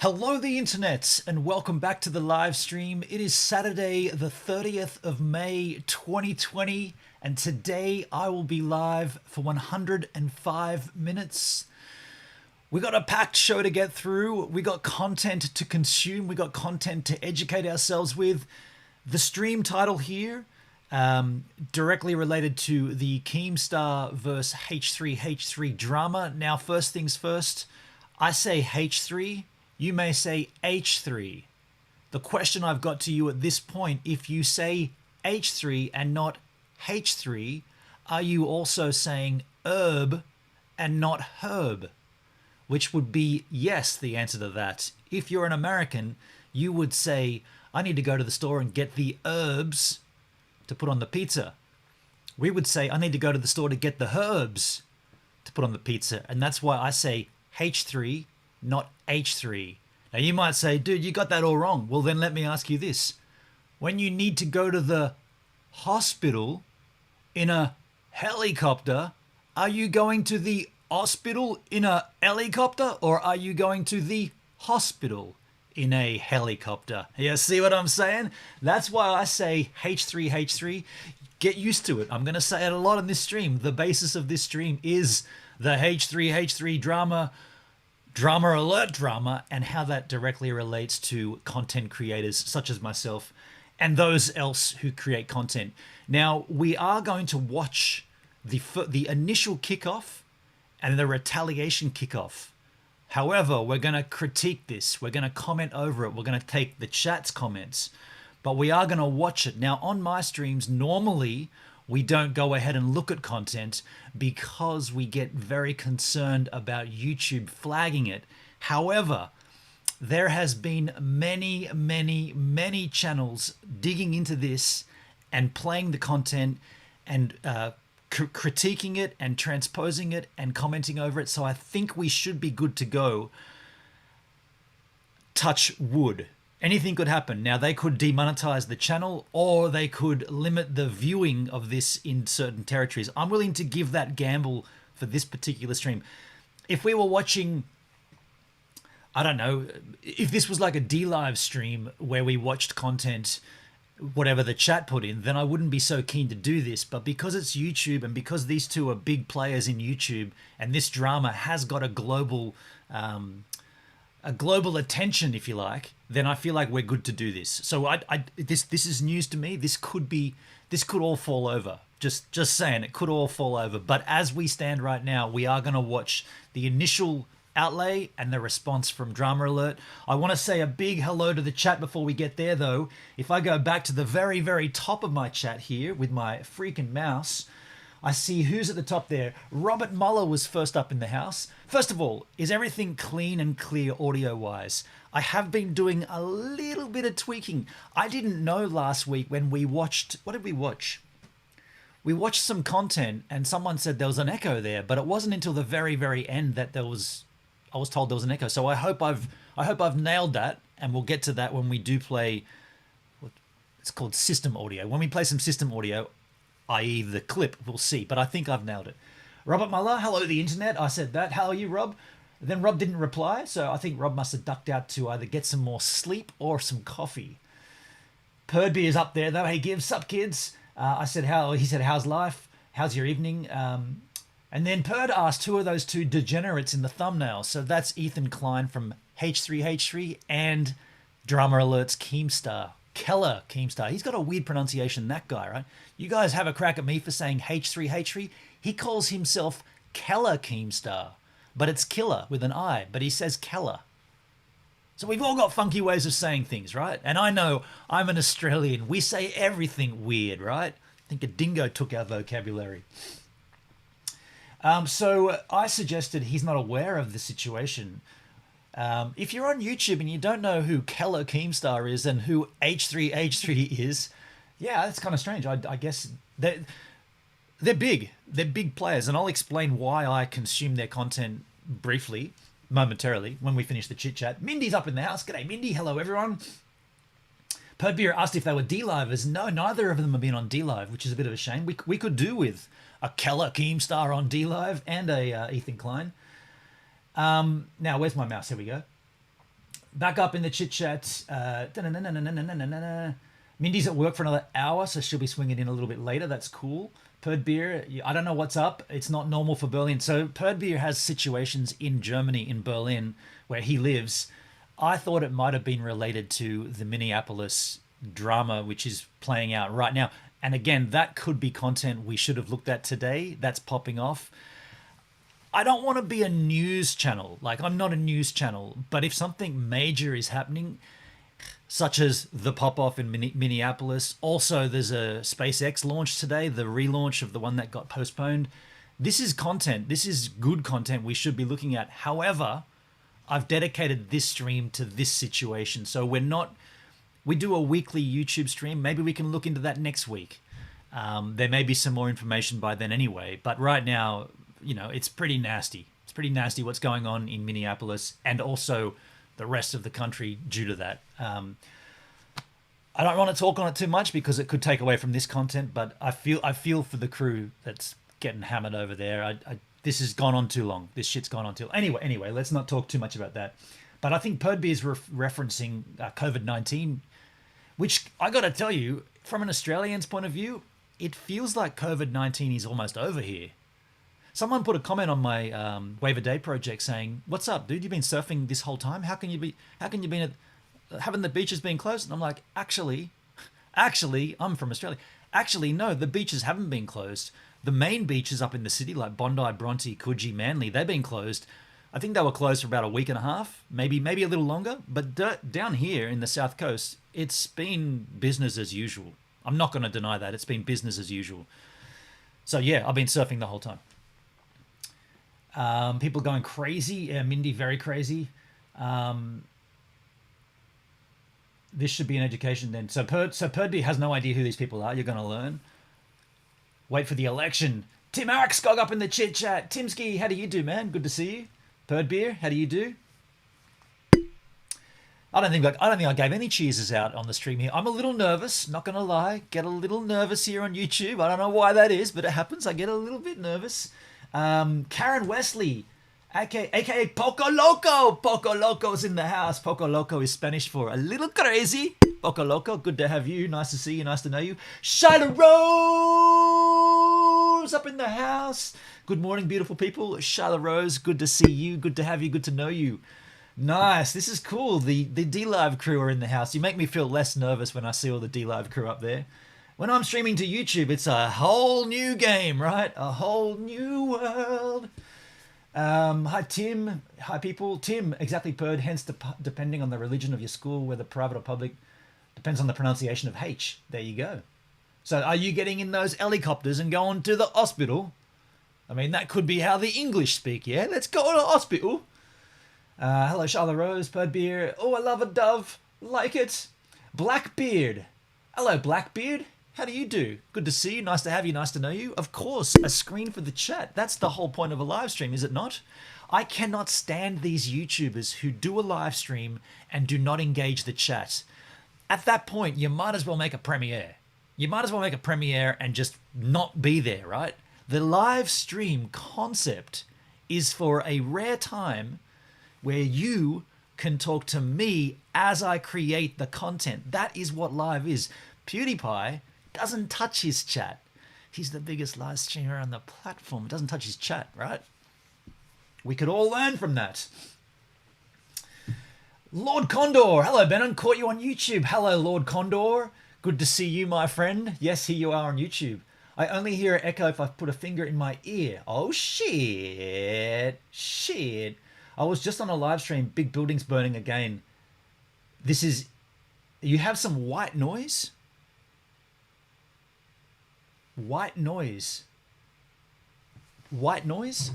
Hello the internet and welcome back to the live stream. It is Saturday the 30th of May 2020 and today I will be live for 105 minutes. We got a packed show to get through. We got content to consume. We got content to educate ourselves with. The stream title here, directly related to the Keemstar vs H3H3 drama. Now first things first, I say H3. You may say H3. The question I've got to you at this point, if you say H3 and not H3, are you also saying herb and not herb? Which would be yes, the answer to that. If you're an American, you would say, I need to go to the store and get the herbs to put on the pizza. We would say, I need to go to the store to get the herbs to put on the pizza. And that's why I say H3, not H3. Now you might say, dude, you got that all wrong. Well, then let me ask you this. When you need to go to the hospital in a helicopter, are you going to the hospital in a helicopter or are you going to the hospital in a helicopter? You see what I'm saying? That's why I say H3H3. Get used to it. I'm going to say it a lot in this stream. The basis of this stream is the H3H3 DramaAlert drama and how that directly relates to content creators such as myself and those else who create content. Now, we are going to watch the initial kickoff and the retaliation kickoff. However, we're going to critique this. We're going to comment over it. We're going to take the chat's comments, but we are going to watch it. Now, on my streams, normally we don't go ahead and look at content because we get very concerned about YouTube flagging it. However, there has been many channels digging into this and playing the content and critiquing it and transposing it and commenting over it. So I think we should be good to go. Touch wood. Anything could happen. Now, they could demonetize the channel or they could limit the viewing of this in certain territories. I'm willing to give that gamble for this particular stream. If we were watching, I don't know, if this was like a D-Live stream where we watched content, whatever the chat put in, then I wouldn't be so keen to do this. But because it's YouTube and because these two are big players in YouTube and this drama has got a global attention, if you like, then I feel like we're good to do this. So this is news to me. This could all fall over. Just saying, it could all fall over. But as we stand right now, we are going to watch the initial outlay and the response from DramaAlert. I want to say a big hello to the chat before we get there, though. If I go back to the very top of my chat here with my freaking mouse, I see who's at the top there. Robert Muller was first up in the house. First of all, is everything clean and clear audio-wise? I have been doing a little bit of tweaking. I didn't know last week when we watched... What did we watch? We watched some content and someone said there was an echo there, but it wasn't until the very end that I was told there was an echo. So I hope I've nailed that, and we'll get to that when we do play... It's called system audio. When we play some system audio, i.e. the clip, we'll see. But I think I've nailed it. Robert Muller, hello the internet. I said that. How are you, Rob? Then Rob didn't reply, so I think Rob must have ducked out to either get some more sleep or some coffee. Perdby is up there, though. Hey, Gibbs, sup, kids? I said, he said, how's life? How's your evening? And then Perd asked, who are those two degenerates in the thumbnail? So that's Ethan Klein from H3H3 and DramaAlert's Keemstar. Keller Keemstar. He's got a weird pronunciation, that guy, right? You guys have a crack at me for saying H3H3. He calls himself Keller Keemstar, but it's killer with an I, but he says Keller. So we've all got funky ways of saying things, right? And I know I'm an Australian. We say everything weird, right? I think a dingo took our vocabulary. So I suggested he's not aware of the situation. If you're on YouTube and you don't know who Keller Keemstar is and who H3H3 is, yeah, that's kind of strange. I guess they're big. They're big players, and I'll explain why I consume their content briefly, momentarily, when we finish the chit-chat. Mindy's up in the house. G'day, Mindy. Hello, everyone. Perdbeer asked if they were D-Livers. No, neither of them have been on D-Live, which is a bit of a shame. We could do with a Keller Keemstar on D-Live and a Ethan Klein. Now, where's my mouse? Here we go. Back up in the chit chat. Mindy's at work for another hour, so she'll be swinging in a little bit later. That's cool. Perd Beer, I don't know what's up. It's not normal for Berlin. So Perd Beer has situations in Germany, in Berlin, where he lives. I thought it might have been related to the Minneapolis drama, which is playing out right now. And again, that could be content we should have looked at today. That's popping off. I don't want to be a news channel. Like, I'm not a news channel. But if something major is happening, such as the pop-off in Minneapolis. Also, there's a SpaceX launch today, the relaunch of the one that got postponed. This is content. This is good content we should be looking at. However, I've dedicated this stream to this situation. So we do a weekly YouTube stream. Maybe we can look into that next week. There may be some more information by then anyway. But right now, it's pretty nasty. It's pretty nasty what's going on in Minneapolis and also the rest of the country due to that. I don't want to talk on it too much because it could take away from this content, but I feel for the crew that's getting hammered over there. This has gone on too long. This shit's gone on too long. Anyway, let's not talk too much about that. But I think Perdby is referencing COVID-19, which I got to tell you, from an Australian's point of view, it feels like COVID-19 is almost over here. Someone put a comment on my Wave a Day project saying, "What's up, dude? You've been surfing this whole time. How can you been having the beaches being closed?" And I'm like, actually, I'm from Australia. Actually, no, the beaches haven't been closed. The main beaches up in the city, like Bondi, Bronte, Coogee, Manly, they've been closed. I think they were closed for about a week and a half, maybe a little longer. But down here in the South Coast, it's been business as usual. I'm not going to deny that. It's been business as usual. So yeah, I've been surfing the whole time. People going crazy. Mindy, very crazy. This should be an education then. So Perdby has no idea who these people are. You're going to learn. Wait for the election. Tim Arickskog up in the chit chat. Timski, how do you do, man? Good to see you. Perdbeer, how do you do? I don't think I gave any cheeses out on the stream here. I'm a little nervous, not going to lie. Get a little nervous here on YouTube. I don't know why that is, but it happens. I get a little bit nervous. Karen Wesley, aka Poco Loco. Poco Loco's in the house. Poco Loco is Spanish for a little crazy. Poco Loco, good to have you. Nice to see you. Nice to know you. Shyla Rose up in the house. Good morning, beautiful people. Shyla Rose, good to see you. Good to have you. Good to know you. Nice. This is cool. The D-Live crew are in the house. You make me feel less nervous when I see all the D-Live crew up there. When I'm streaming to YouTube, it's a whole new game, right? A whole new world. Hi, Tim. Hi, people. Tim, exactly, Perd. Hence, depending on the religion of your school, whether private or public, depends on the pronunciation of H. There you go. So are you getting in those helicopters and going to the hospital? I mean, that could be how the English speak, yeah? Let's go to the hospital. Hello, Charlotte Rose, Perd Beer. Oh, I love a dove. Like it. Blackbeard. Hello, Blackbeard. How do you do? Good to see you. Nice to have you. Nice to know you. Of course, a screen for the chat. That's the whole point of a live stream, is it not? I cannot stand these YouTubers who do a live stream and do not engage the chat. At that point, you might as well make a premiere. You might as well make a premiere and just not be there, right? The live stream concept is for a rare time where you can talk to me as I create the content. That is what live is. PewDiePie doesn't touch his chat. He's the biggest live streamer on the platform. It doesn't touch his chat, right? We could all learn from that. Lord Condor. Hello, Benon. Caught you on YouTube. Hello, Lord Condor. Good to see you, my friend. Yes, here you are on YouTube. I only hear an echo if I put a finger in my ear. Oh, shit. Shit. I was just on a live stream. Big buildings burning again. This is... You have some white noise? White noise. White noise?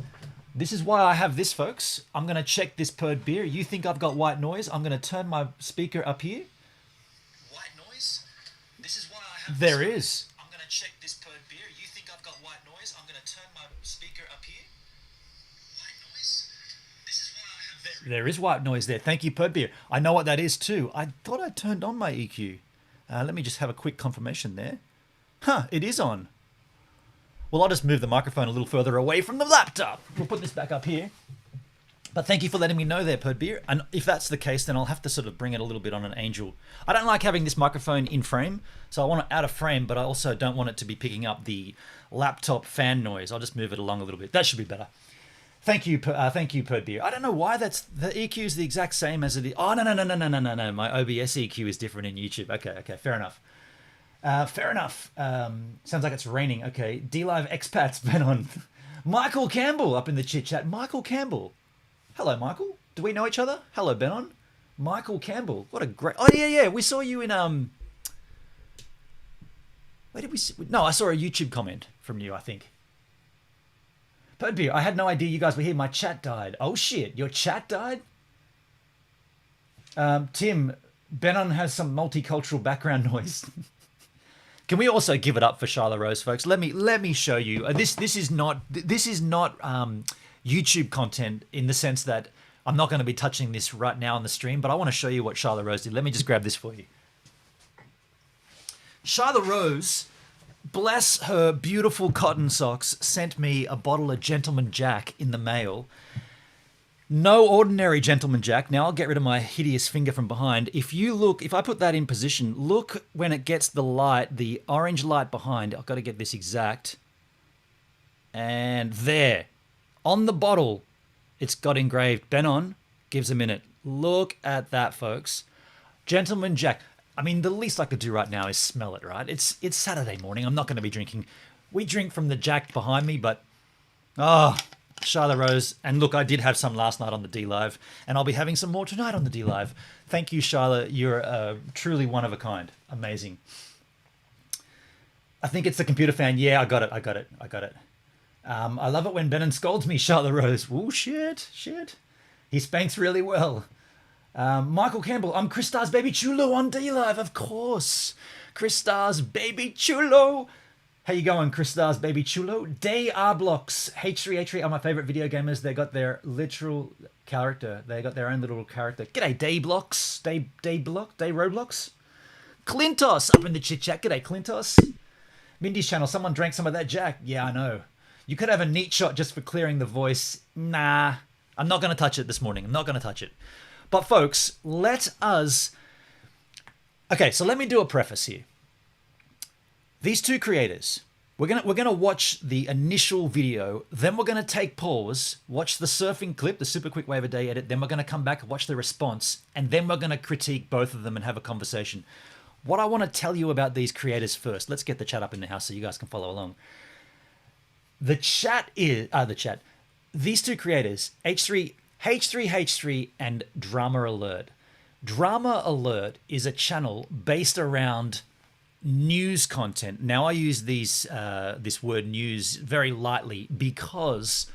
This is why I have this, folks. I'm going to check this Perd Beer. You think I've got white noise? I'm going to turn my speaker up here. White noise? This is why I have there this. Is. I'm going to check this Perd Beer. You think I've got white noise? I'm going to turn my speaker up here. White noise? This is why I have there is white noise there. Thank you, Perd Beer. I know what that is too. I thought I turned on my EQ. Let me just have a quick confirmation there. Huh, it is on. Well, I'll just move the microphone a little further away from the laptop. We'll put this back up here. But thank you for letting me know there, Perd Beer. And if that's the case, then I'll have to sort of bring it a little bit on an angel. I don't like having this microphone in frame, so I want it out of frame, but I also don't want it to be picking up the laptop fan noise. I'll just move it along a little bit. That should be better. Thank you, Perd Beer. I don't know why the EQ is the exact same as it is. Oh, no. My OBS EQ is different in YouTube. Okay, fair enough. Sounds like it's raining. Okay, D-Live expats been on. Michael Campbell up in the chit chat. Michael Campbell. Hello, Michael. Do we know each other? Hello, Benon. Michael Campbell. What a great... Oh, yeah. We saw you in... Where did we see... No, I saw a YouTube comment from you, I think. Perdbeer, I had no idea you guys were here. My chat died. Oh, shit. Your chat died? Tim, Benon has some multicultural background noise. Can we also give it up for Charlotte Rose, folks? Let me show you. This is not YouTube content in the sense that I'm not going to be touching this right now on the stream, but I want to show you what Charlotte Rose did. Let me just grab this for you. Charlotte Rose, bless her beautiful cotton socks, sent me a bottle of Gentleman Jack in the mail. No ordinary Gentleman Jack. Now I'll get rid of my hideous finger from behind. If I put that in position, look when it gets the light, the orange light behind. I've got to get this exact. And there. On the bottle, it's got engraved. Benon, gives a minute. Look at that, folks. Gentleman Jack. I mean, the least I could do right now is smell it, right? It's Saturday morning. I'm not going to be drinking. We drink from the Jack behind me, but... Oh, Charlotte Rose. And look, I did have some last night on the D-Live, and I'll be having some more tonight on the D-Live. Thank you, Charlotte. You're truly one of a kind. Amazing. I think it's the computer fan. Yeah, I got it. I love it when Benon scolds me, Charlotte Rose. Oh, shit. He spanks really well. Michael Campbell, I'm Chris Star's Baby Chulo on D-Live, of course. Chris Star's Baby Chulo. How you going, Chris Star's Baby Chulo? Day R-Blocks, H3H3 are my favorite video gamers. They got their literal character. They got their own little character. G'day, Day Blocks. Day Roblox. Clintos up in the chit-chat. G'day, Clintos. Mindy's channel, someone drank some of that Jack. Yeah, I know. You could have a neat shot just for clearing the voice. Nah, I'm not going to touch it this morning. I'm not going to touch it. But folks, let us... Okay, so let me do a preface here. These two creators, we're gonna watch the initial video, then we're gonna take pause, watch the surfing clip, the super quick wave a day edit, then we're gonna come back and watch the response, and then we're gonna critique both of them and have a conversation. What I want to tell you about these creators first, let's get the chat up in the house so you guys can follow along. The chat is these two creators, H3H3 and DramaAlert. DramaAlert is a channel based around news content. Now I use this word news very lightly because,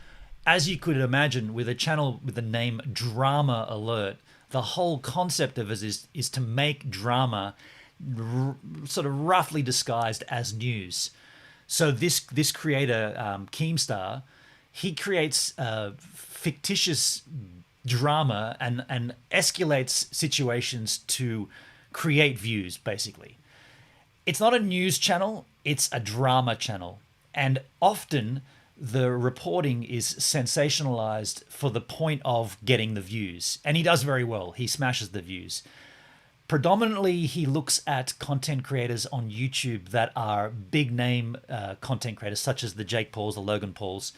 as you could imagine, with a channel with the name DramaAlert, the whole concept of it is to make drama sort of roughly disguised as news. So this creator, Keemstar, he creates fictitious drama and escalates situations to create views, basically. It's not a news channel, it's a drama channel. And often the reporting is sensationalized for the point of getting the views. And he does very well. He smashes the views. Predominantly, he looks at content creators on YouTube that are big name content creators, such as the Jake Pauls, the Logan Pauls.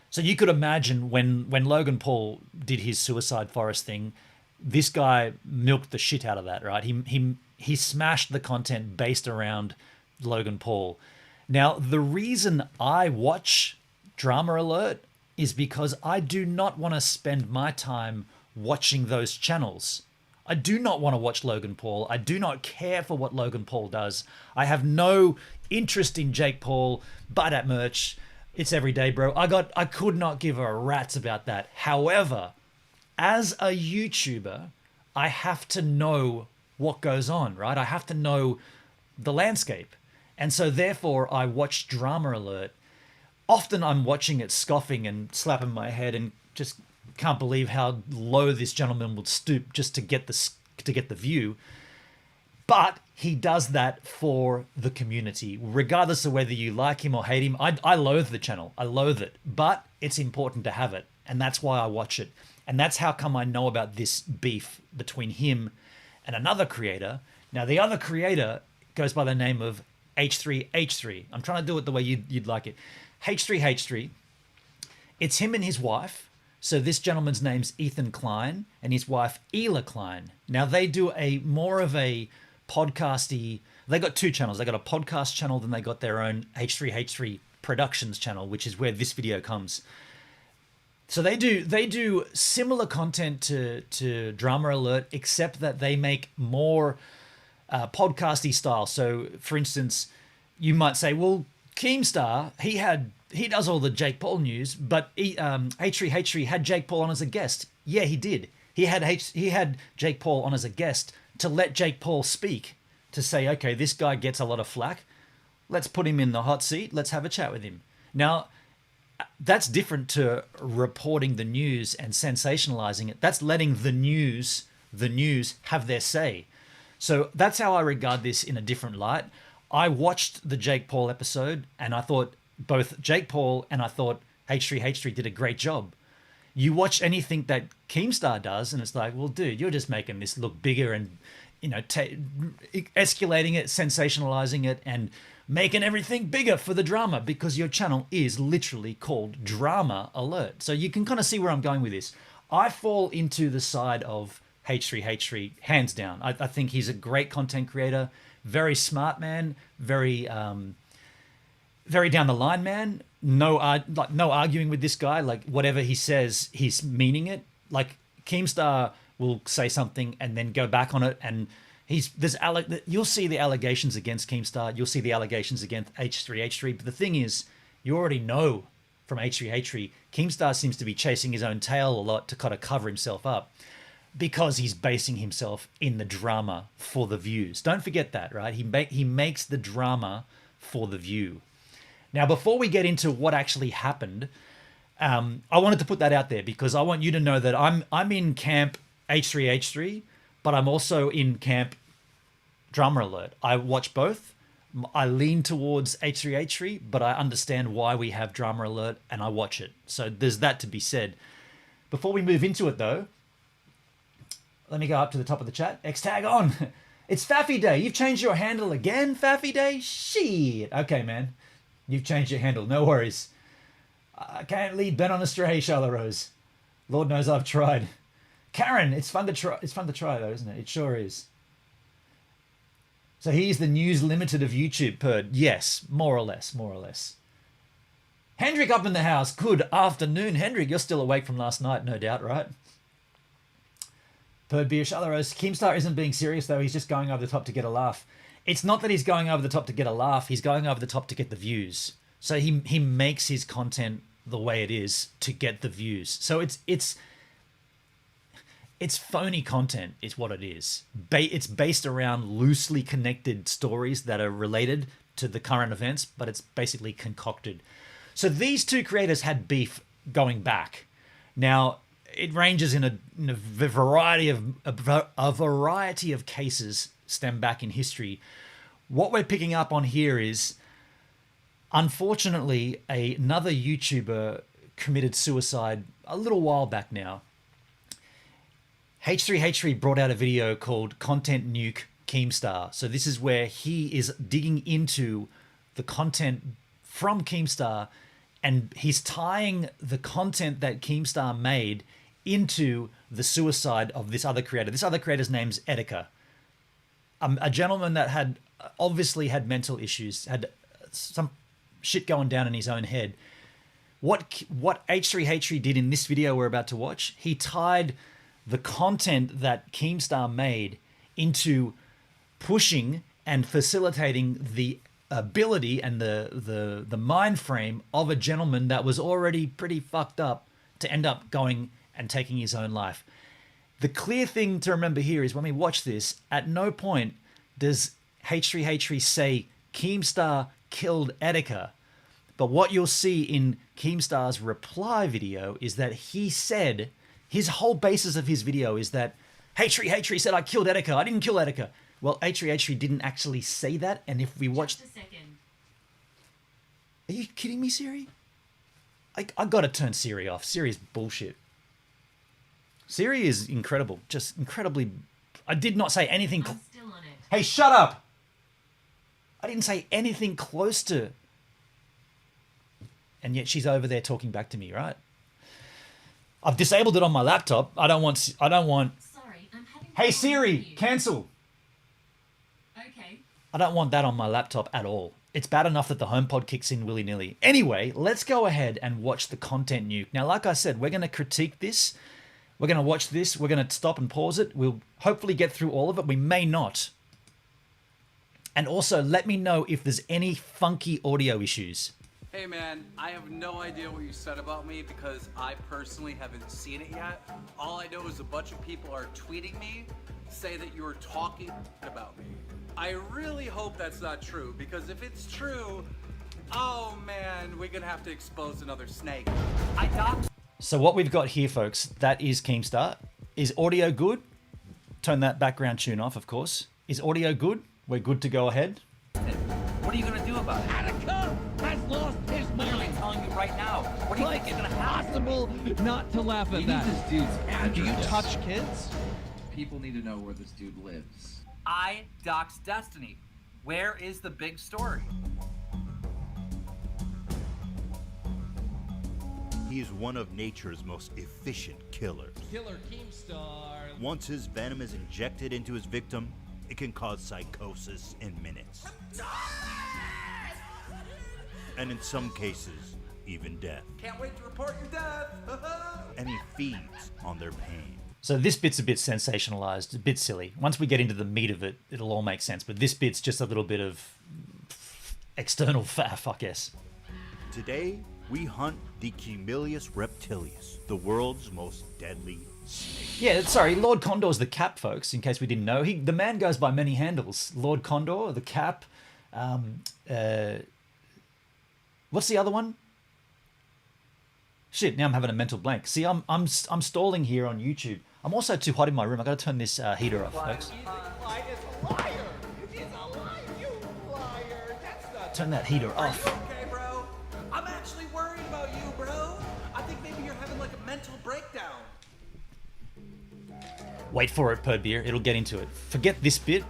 So you could imagine when Logan Paul did his Suicide Forest thing, this guy milked the shit out of that, right? He smashed the content based around Logan Paul. Now, the reason I watch DramaAlert is because I do not want to spend my time watching those channels. I do not want to watch Logan Paul. I do not care for what Logan Paul does. I have no interest in Jake Paul. Buy that merch. It's every day, bro. I could not give a rat's about that. However, as a YouTuber, I have to know what goes on, right? I have to know the landscape. And so therefore I watch DramaAlert. Often I'm watching it scoffing and slapping my head and just can't believe how low this gentleman would stoop just to get the view. But he does that for the community, regardless of whether you like him or hate him. I loathe the channel. I loathe it. But it's important to have it. And that's why I watch it. And that's how come I know about this beef between him and another creator. Now, the other creator goes by the name of H3H3. I'm trying to do it the way you'd like it. H3H3. It's him and his wife. So this gentleman's name's Ethan Klein and his wife Ela Klein. Now they do a more of a podcasty. They got two channels. They got a podcast channel, then they got their own H3H3 Productions channel, which is where this video comes. So they do similar content to Drama Alert, except that they make more podcasty style. So, for instance, you might say, well, Keemstar, he does all the Jake Paul news, but H3H3 had Jake Paul on as a guest. Yeah, he did. He had Jake Paul on as a guest to let Jake Paul speak, to say, okay, this guy gets a lot of flack. Let's put him in the hot seat. Let's have a chat with him. Now, that's different to reporting the news and sensationalizing it. That's letting the news have their say. So that's how I regard this in a different light. I watched the Jake Paul episode and I thought both Jake Paul and I thought H3H3 did a great job. You watch anything that Keemstar does and it's like, well, dude, you're just making this look bigger and, escalating it, sensationalizing it, and making everything bigger for the drama, because your channel is literally called Drama Alert. So you can kind of see where I'm going with this. I fall into the side of H3H3 hands down. I think he's a great content creator, very smart man, very down the line man. No arguing with this guy. Like whatever he says, he's meaning it. Like Keemstar will say something and then go back on it, and you'll see the allegations against Keemstar, you'll see the allegations against H3H3, but the thing is, you already know from H3H3, Keemstar seems to be chasing his own tail a lot to kind of cover himself up, because he's basing himself in the drama for the views. Don't forget that, right? He makes the drama for the view. Now, before we get into what actually happened, I wanted to put that out there because I want you to know that I'm in camp H3H3, but I'm also in camp Drama Alert. I watch both. I lean towards H3H3, but I understand why we have Drama Alert and I watch it. So there's that to be said. Before we move into it though, let me go up to the top of the chat. X-Tag on. It's Faffy Day. You've changed your handle again, Faffy Day? Shit. Okay, man. You've changed your handle. No worries. I can't lead Ben on astray, Charlotte Rose. Lord knows I've tried. Karen, it's fun to try. It's fun to try though, isn't it? It sure is. So he's the news limited of YouTube, Perd. Yes, more or less, more or less. Hendrik up in the house. Good afternoon, Hendrik. You're still awake from last night, no doubt, right? Perd Beer, Charlotte Rose. Keemstar isn't being serious though. He's just going over the top to get a laugh. It's not that he's going over the top to get a laugh. He's going over the top to get the views. So he makes his content the way it is to get the views. So it's phony content is what it is. It's based around loosely connected stories that are related to the current events, but it's basically concocted. So these two creators had beef going back. Now, it ranges in a variety of cases stem back in history. What we're picking up on here is, unfortunately, another YouTuber committed suicide a little while back now. H3H3 brought out a video called Content Nuke Keemstar. So this is where he is digging into the content from Keemstar, and he's tying the content that Keemstar made into the suicide of this other creator. This other creator's name's Etika. A gentleman that had obviously had mental issues, had some shit going down in his own head. What H3H3 did in this video we're about to watch, he tied the content that Keemstar made into pushing and facilitating the ability and the mind frame of a gentleman that was already pretty fucked up to end up going and taking his own life. The clear thing to remember here is when we watch this, at no point does H3H3 say Keemstar killed Etika. But what you'll see in Keemstar's reply video is that he said, his whole basis of his video is that H3H3 said, I killed Etika. I didn't kill Etika. Well, H3H3 didn't actually say that. And if we watch... Just a second. Are you kidding me, Siri? I got to turn Siri off. Siri's bullshit. Siri is incredible. Just incredibly. I did not say anything. I'm still on it. Hey, shut up! I didn't say anything close to. And yet she's over there talking back to me, right? I've disabled it on my laptop. I don't want. Sorry, I'm having. Hey trouble Siri, hearing you. cancel. Okay. I don't want that on my laptop at all. It's bad enough that the HomePod kicks in willy-nilly. Anyway, let's go ahead and watch the content nuke. Now, like I said, we're going to critique this. We're going to watch this. We're going to stop and pause it. We'll hopefully get through all of it. We may not. And also, let me know if there's any funky audio issues. Hey man, I have no idea what you said about me because I personally haven't seen it yet. All I know is a bunch of people are tweeting me, say that you were talking about me. I really hope that's not true because if it's true, oh man, we're gonna have to expose another snake. So what we've got here, folks, that is Keemstar. Is audio good? Turn that background tune off, of course. Is audio good? We're good to go ahead. What are you gonna do about it? Attica has lost his Literally mind. telling you right now. What do you think is gonna happen? Possible not to laugh at that. This dude's Do you address. touch kids? People need to know where this dude lives. I doxed Destiny. Where is the big story? He is one of nature's most efficient killers. Killer Keemstar. Once his venom is injected into his victim, it can cause psychosis in minutes. And in some cases, even death. Can't wait to report your death. And he feeds on their pain. So this bit's a bit sensationalized, a bit silly. Once we get into the meat of it, it'll all make sense. But this bit's just a little bit of external faff, I guess. Today, we hunt the Chimelius reptilius, the world's most deadly snake. Yeah, sorry, Lord Condor's the Cap, folks, in case we didn't know. The man goes by many handles. Lord Condor, the Cap, what's the other one? Shit, now I'm having a mental blank. See, I'm stalling here on YouTube. I'm also too hot in my room. I got to turn this heater off, folks. Clyde is a liar. He's a liar. You liar. That's not. Turn that heater Are off. you okay, bro? I'm actually worried about you, bro. I think maybe you're having like a mental breakdown. Wait for it, Perd Beer. It'll get into it. Forget this bit.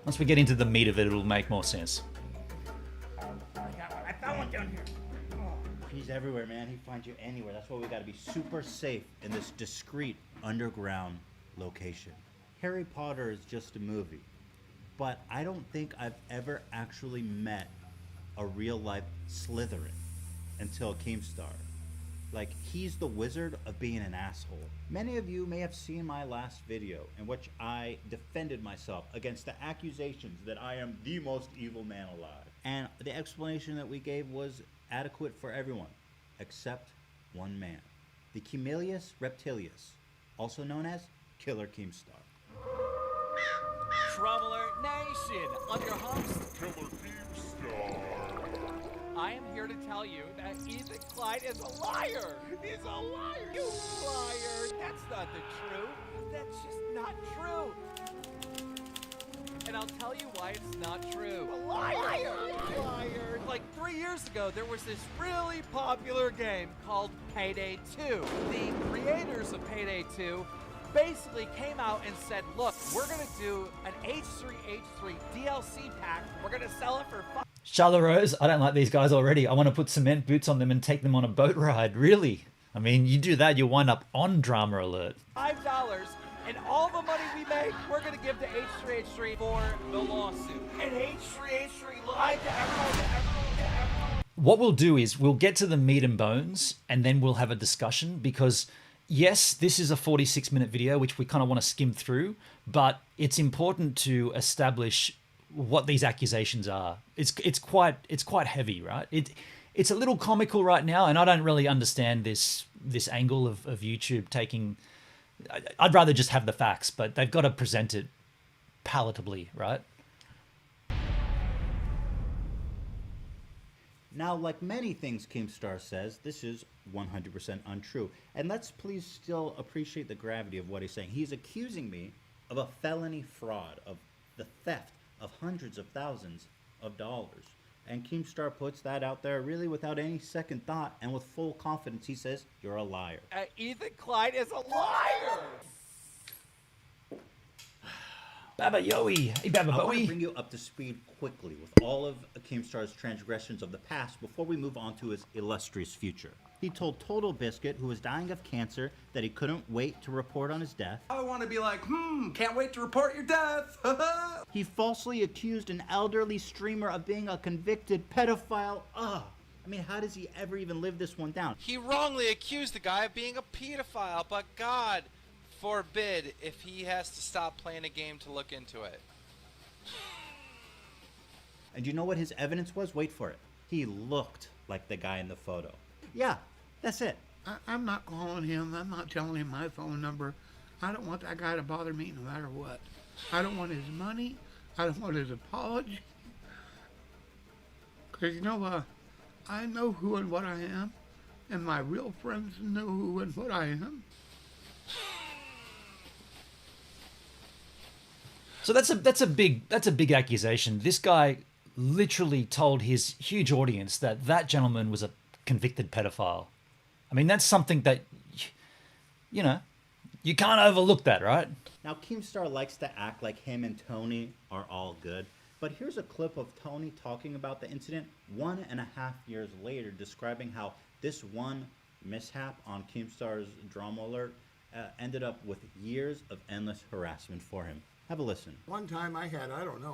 Once we get into the meat of it, it'll make more sense. I found one down here. He's everywhere, man. He finds you anywhere. That's why we gotta be super safe in this discreet underground location. Harry Potter is just a movie, but I don't think I've ever actually met a real life Slytherin until Keemstar. Like, he's the wizard of being an asshole. Many of you may have seen my last video in which I defended myself against the accusations that I am the most evil man alive. And the explanation that we gave was adequate for everyone, except one man. The Chimelius reptilius, also known as Killer Keemstar. DramaAlert Nation, on your host, Killer Keemstar. I am here to tell you that Ethan Clyde is a liar. He's a liar. You liar. That's not the truth. That's just not true. And I'll tell you why it's not true. A liar. Liar. Like 3 years ago, there was this really popular game called Payday 2. The creators of Payday 2 basically came out and said, look, we're going to do an H3H3 DLC pack. We're going to sell it for Charlotte Rose, I don't like these guys already. I want to put cement boots on them and take them on a boat ride. Really? I mean, you do that, you'll wind up on DramaAlert. $5, and all the money we make, we're going to give to H3H3 for the lawsuit. And H3H3 lied to everyone. What we'll do is we'll get to the meat and bones and then we'll have a discussion because yes, this is a 46-minute video, which we kind of want to skim through, but it's important to establish what these accusations are. It's quite heavy, right? It's a little comical right now, and I don't really understand this angle of YouTube taking. I'd rather just have the facts, but they've got to present it palatably, right? Now, like many things Keemstar says, this is 100% untrue. And let's please still appreciate the gravity of what he's saying. He's accusing me of a felony fraud, of the theft of hundreds of thousands of dollars. And Keemstar puts that out there really without any second thought and with full confidence. He says, "You're a liar." Ethan Klein is a liar! Baba Yoey. Hey, Baba I want to Bowie. bring you up to speed quickly with all of Keemstar's transgressions of the past before we move on to his illustrious future. He told Total Biscuit, who was dying of cancer, that he couldn't wait to report on his death. I want to be like, can't wait to report your death. He falsely accused an elderly streamer of being a convicted pedophile. Ugh. I mean, how does he ever even live this one down? He wrongly accused the guy of being a pedophile, but God forbid if he has to stop playing a game to look into it. And you know what his evidence was? Wait for it. He looked like the guy in the photo. Yeah, that's it. I'm not calling him. I'm not telling him my phone number. I don't want that guy to bother me no matter what. I don't want his money. I don't want his apology. Because, I know who and what I am. And my real friends know who and what I am. So that's a big accusation. This guy literally told his huge audience that gentleman was a convicted pedophile. I mean, that's something that, you can't overlook that, right? Now, Keemstar likes to act like him and Tony are all good. But here's a clip of Tony talking about the incident 1.5 years later, describing how this one mishap on Keemstar's DramaAlert ended up with years of endless harassment for him. Have a listen. One time I had,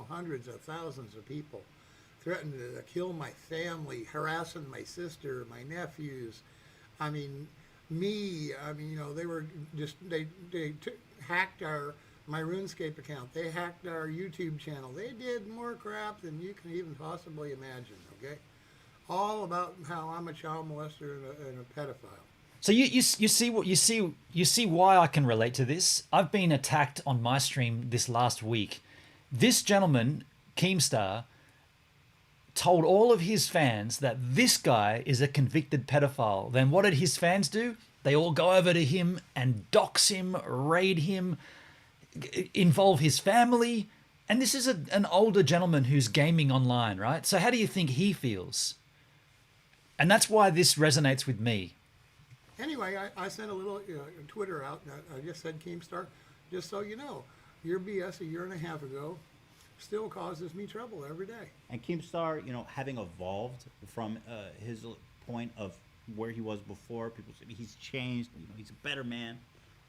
hundreds of thousands of people threatened to kill my family, harassing my sister, my nephews. I mean, me. They were just, they hacked my RuneScape account. They hacked our YouTube channel. They did more crap than you can even possibly imagine, okay? All about how I'm a child molester and a pedophile. So you see why I can relate to this. I've been attacked on my stream this last week. This gentleman, Keemstar, told all of his fans that this guy is a convicted pedophile. Then what did his fans do? They all go over to him and dox him, raid him, involve his family. And this is an older gentleman who's gaming online, right? So how do you think he feels? And that's why this resonates with me. Anyway, I sent a little Twitter out. I just said, Keemstar, just so you know, your BS a year and a half ago still causes me trouble every day. And Keemstar, having evolved from his point of where he was before, people say he's changed, he's a better man.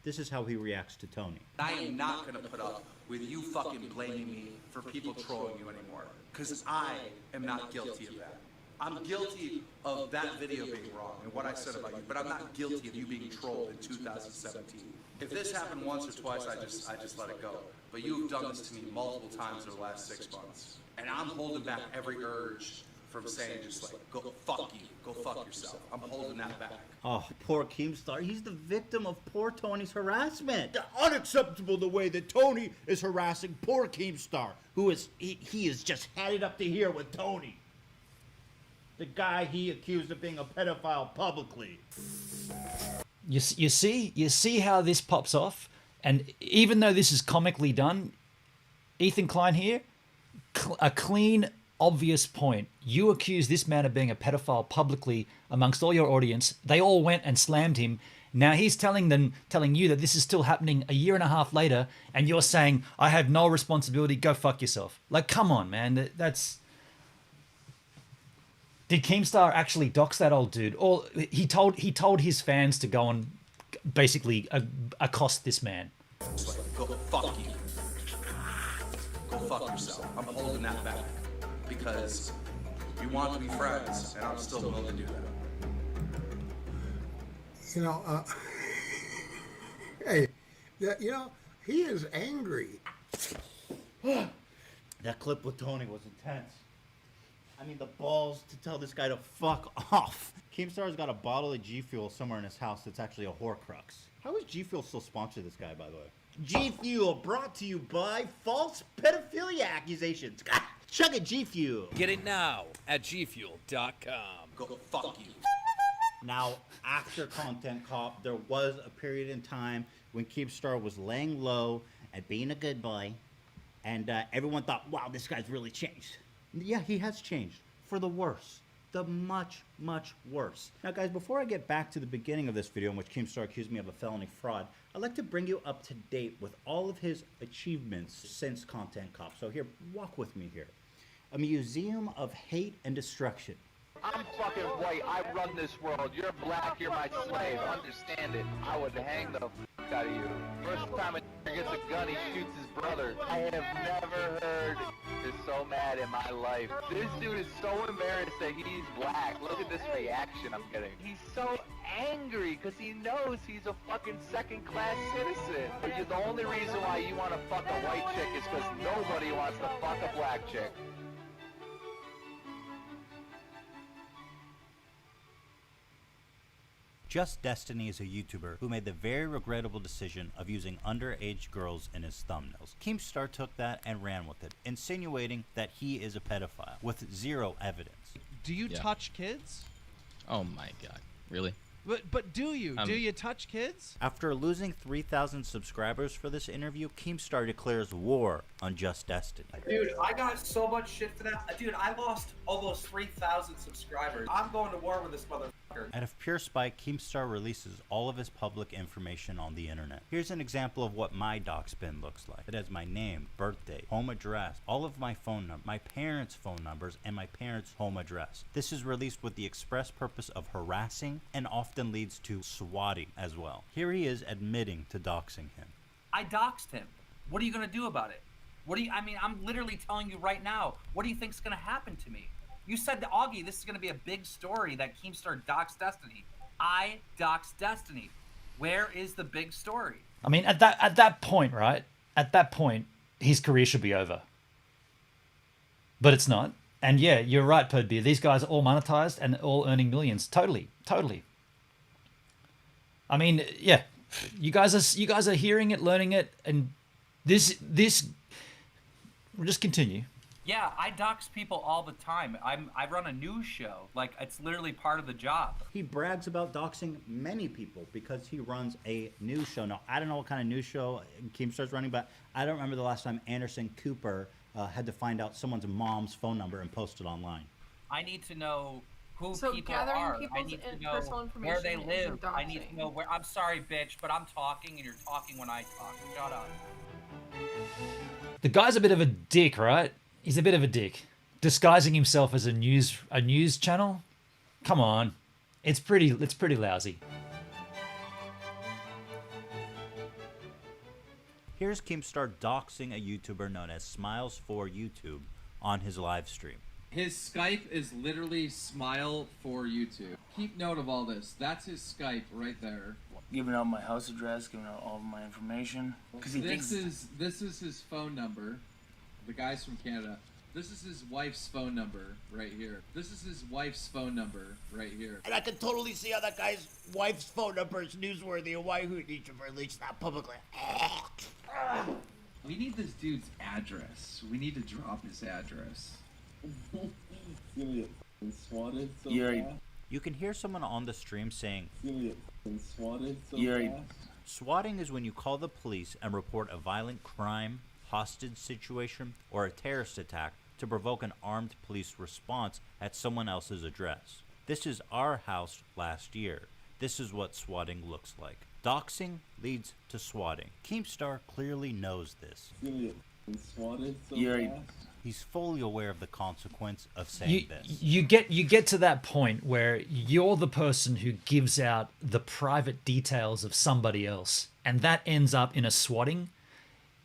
This is how he reacts to Tony. I am not going to put up with you fucking blaming me for people trolling you anymore. Because I am not guilty of that. I'm guilty of that video being wrong and what I said about you, but I'm not guilty of you being trolled in 2017. If this happened once or twice, I just let it go. But you've done this to me multiple times over the last 6 months. And I'm holding back every urge from saying just like, go fuck you, go fuck yourself. I'm holding that back. Oh, poor Keemstar. He's the victim of poor Tony's harassment. Unacceptable the way that Tony is harassing poor Keemstar, who he is just had it up to here with Tony. The guy he accused of being a pedophile publicly. You see how this pops off? And even though this is comically done, Ethan Klein here, a clean, obvious point. You accuse this man of being a pedophile publicly amongst all your audience. They all went and slammed him. Now he's telling you that this is still happening a year and a half later, and you're saying, I have no responsibility, go fuck yourself. Like, come on, man. That's... Did Keemstar actually dox that old dude? Or he told his fans to go and basically accost this man. Just like, go fuck you. Go fuck yourself. I'm holding that back. Because we want to be friends, and I'm still willing to do that. Hey, he is angry. That clip with Tony was intense. I mean, the balls to tell this guy to fuck off. Keemstar's got a bottle of G Fuel somewhere in his house that's actually a Horcrux. How is G Fuel still sponsor this guy, by the way? G Fuel brought to you by false pedophilia accusations. Chug it, G Fuel. Get it now at gfuel.com. Go fuck you. Now, after Content Cop, there was a period in time when Keemstar was laying low and being a good boy, and everyone thought, wow, this guy's really changed. Yeah, he has changed. for the worse. The much, much worse. Now guys, before I get back to the beginning of this video in which Keemstar accused me of a felony fraud, I'd like to bring you up to date with all of his achievements since Content Cop. So here, walk with me here. A museum of hate and destruction. I'm fucking white. I run this world. You're black. You're my slave. Understand it. I would hang the fuck out of you. First time a gets a gun, he shoots his brother. I have never heard this so mad in my life. This dude is so embarrassed that he's black. Look at this reaction I'm getting. He's so angry because he knows he's a fucking second-class citizen. The only reason why you want to fuck a white chick is because nobody wants to fuck a black chick. Just Destiny is a YouTuber who made the very regrettable decision of using underage girls in his thumbnails. Keemstar took that and ran with it, insinuating that he is a pedophile, with zero evidence. Do you touch kids? Oh my god. Really? But do you? Do you touch kids? After losing 3,000 subscribers for this interview, Keemstar declares war on Just Destiny. Dude, I got so much shit for that. Dude, I lost almost 3,000 subscribers. I'm going to war with this motherfucker. Out of pure spite, Keemstar releases all of his public information on the internet. Here's an example of what my docs bin looks like. It has my name, birthday, home address, all of my phone numbers, my parents' phone numbers, and my parents' home address. This is released with the express purpose of harassing and often leads to swatting as well. Here he is admitting to doxing him. I doxed him. What are you going to do about it? I'm literally telling you right now, what do you think's going to happen to me? You said to Augie, this is going to be a big story that Keemstar doxed Destiny. I doxed Destiny. Where is the big story? I mean, at that point, right? At that point, his career should be over. But it's not. And yeah, you're right, Perdbeer. These guys are all monetized and all earning millions. Totally. I mean, yeah, you guys are hearing it, learning it, and this. We'll just continue. Yeah, I dox people all the time. I run a news show. Like, it's literally part of the job. He brags about doxing many people because he runs a news show. Now, I don't know what kind of news show Keemstar's running, but I don't remember the last time Anderson Cooper had to find out someone's mom's phone number and post it online. I need to know who so people gathering are. people's I need to know where they live. I need to know where. I'm sorry, bitch, but I'm talking and you're talking when I talk. Shut up. The guy's a bit of a dick, right? He's a bit of a dick. Disguising himself as a news channel? Come on. It's pretty lousy. Here's Keemstar doxing a YouTuber known as Smiles for YouTube on his live stream. His Skype is literally Smile for YouTube. Keep note of all this. That's his Skype right there. Giving out my house address, giving out all of my information. Because this is his phone number. The guy's from Canada. This is his wife's phone number right here. This is his wife's phone number right here. And I can totally see how that guy's wife's phone number is newsworthy and why he needs to release that publicly. We need this dude's address. We need to drop his address. Swatted so You can hear someone on the stream saying, swatted so Swatting is when you call the police and report a violent crime, hostage situation, or a terrorist attack to provoke an armed police response at someone else's address. This is our house last year. This is what swatting looks like. Doxing leads to swatting. Keemstar clearly knows this. He's fully aware of the consequence of saying this. You get to that point where you're the person who gives out the private details of somebody else, and that ends up in a swatting.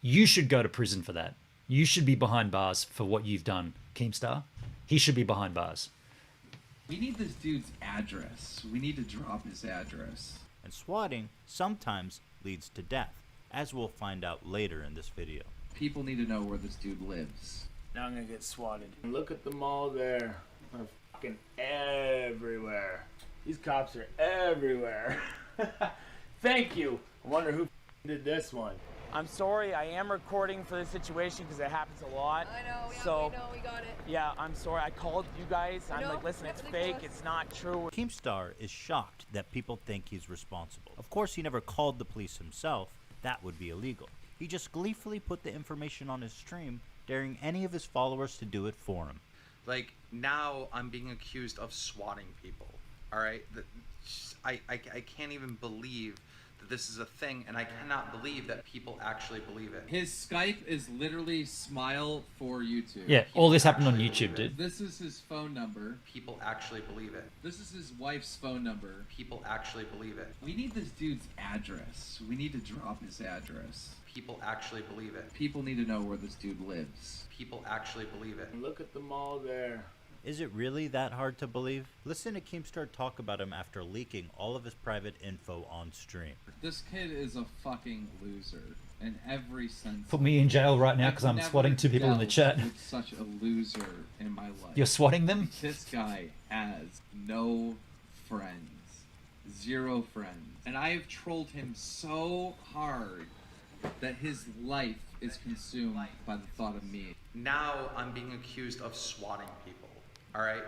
You should go to prison for that. You should be behind bars for what you've done, Keemstar. He should be behind bars. We need this dude's address. We need to drop his address. And swatting sometimes leads to death, as we'll find out later in this video. People need to know where this dude lives. Now I'm gonna get swatted. Look at them all there. They're fucking everywhere. These cops are everywhere. Thank you. I wonder who did this one. I'm sorry, I am recording for this situation because it happens a lot. I know, yeah, so, we got it. Yeah, I'm sorry. I called you guys. I'm like, listen, it's fake. It's not true. Keemstar is shocked that people think he's responsible. Of course, he never called the police himself. That would be illegal. He just gleefully put the information on his stream, daring any of his followers to do it for him. Like, now I'm being accused of swatting people. All right? I can't even believe that this is a thing, and I cannot believe that people actually believe it. His Skype is literally Smile for YouTube. Yeah, all this happened on YouTube, dude. This is his phone number. People actually believe it. This is his wife's phone number. People actually believe it. We need this dude's address. We need to drop his address. People actually believe it. People need to know where this dude lives. People actually believe it. Look at the mall there. Is it really that hard to believe? Listen to Keemstar talk about him after leaking all of his private info on stream. This kid is a fucking loser in every sense. Put me in jail right now because I'm swatting 2 people in the chat. With such a loser in my life. You're swatting them? This guy has no friends. 0 friends. And I have trolled him so hard that his life is consumed by the thought of me. Now I'm being accused of swatting people. All right?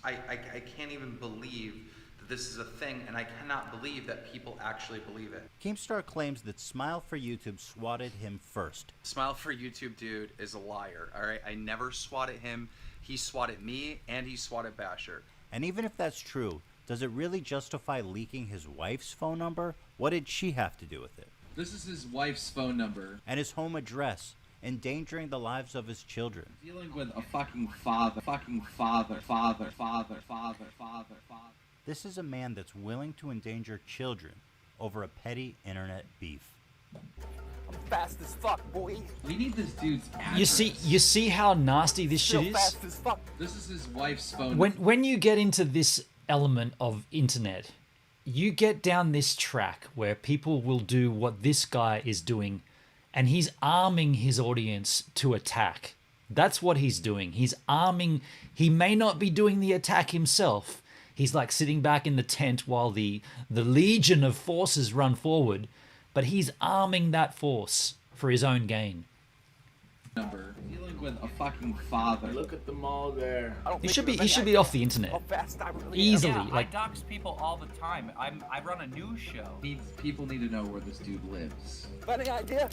I can't even believe that this is a thing, and I cannot believe that people actually believe it. Keemstar claims that Smile for YouTube swatted him first. Smile for YouTube dude is a liar, all right? I never swatted him. He swatted me, and he swatted Basher. And even if that's true, does it really justify leaking his wife's phone number? What did she have to do with it? This is his wife's phone number. And his home address, endangering the lives of his children. Dealing with a fucking father. This is a man that's willing to endanger children over a petty internet beef. I'm fast as fuck, boy. We need this dude's address. You see how nasty this shit is? Fast as fuck. This is his wife's phone number. When you get into this element of internet, you get down this track where people will do what this guy is doing, and he's arming his audience to attack. That's what he's doing. He's arming. He may not be doing the attack himself. He's like sitting back in the tent while the legion of forces run forward, but he's arming that force for his own gain. Number. Dealing with a fucking father. Look at the mall there. He should be off the internet easily. Yeah, Like, I dox people all the time. I run a news show. People need to know where this dude lives. Any idea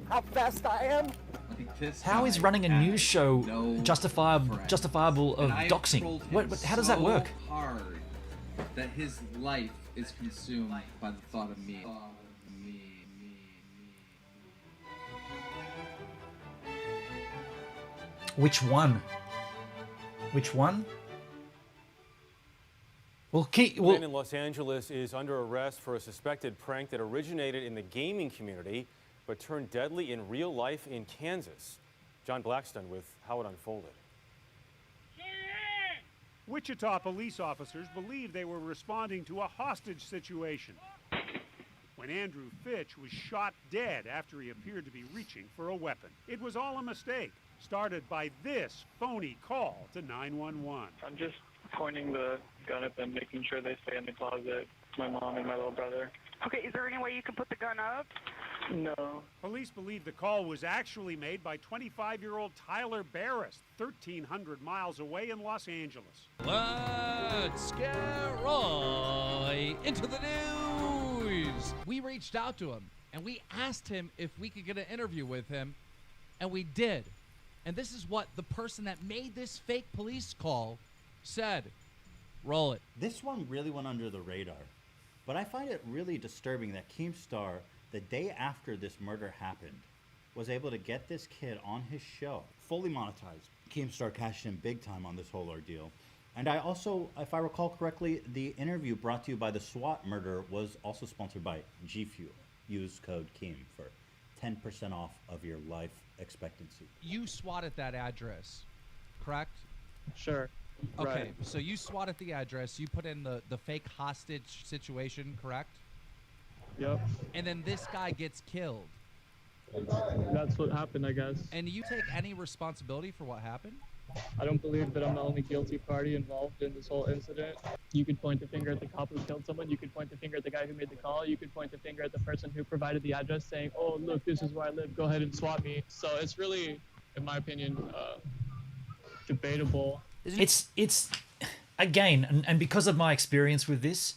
how fast I am? Like this how is guy running a has news show no justifiable of And I've doxing? trolled him What, how does that so work? hard that his life is consumed by the thought of me. Which one? Which one? Well, Man in Los Angeles is under arrest for a suspected prank that originated in the gaming community but turned deadly in real life in Kansas. John Blackstone with how it unfolded. Wichita police officers believe they were responding to a hostage situation when Andrew Fitch was shot dead after he appeared to be reaching for a weapon. It was all a mistake, started by this phony call to 911. I'm just pointing the gun at them, making sure they stay in the closet. My mom and my little brother. Okay, is there any way you can put the gun up? No. Police believe the call was actually made by 25-year-old Tyler Barris, 1,300 miles away in Los Angeles. Let's get right into the news. We reached out to him, and we asked him if we could get an interview with him, and we did. And this is what the person that made this fake police call said. Roll it. This one really went under the radar, but I find it really disturbing that Keemstar, the day after this murder happened, was able to get this kid on his show, fully monetized. Keemstar cashed in big time on this whole ordeal. And I also, if I recall correctly, the interview brought to you by the SWAT murder was also sponsored by G Fuel. Use code KEEM for 10% off of your life expectancy. You swatted that address, correct? Sure. Okay, Right. so you swatted the address, you put in the fake hostage situation, correct? Yep. And then this guy gets killed. That's what happened, I guess. And you take any responsibility for what happened? I don't believe that I'm the only guilty party involved in this whole incident. You could point the finger at the cop who killed someone. You could point the finger at the guy who made the call. You could point the finger at the person who provided the address saying, oh, look, this is where I live. Go ahead and swat me. So it's really, in my opinion, debatable. It's again, and because of my experience with this,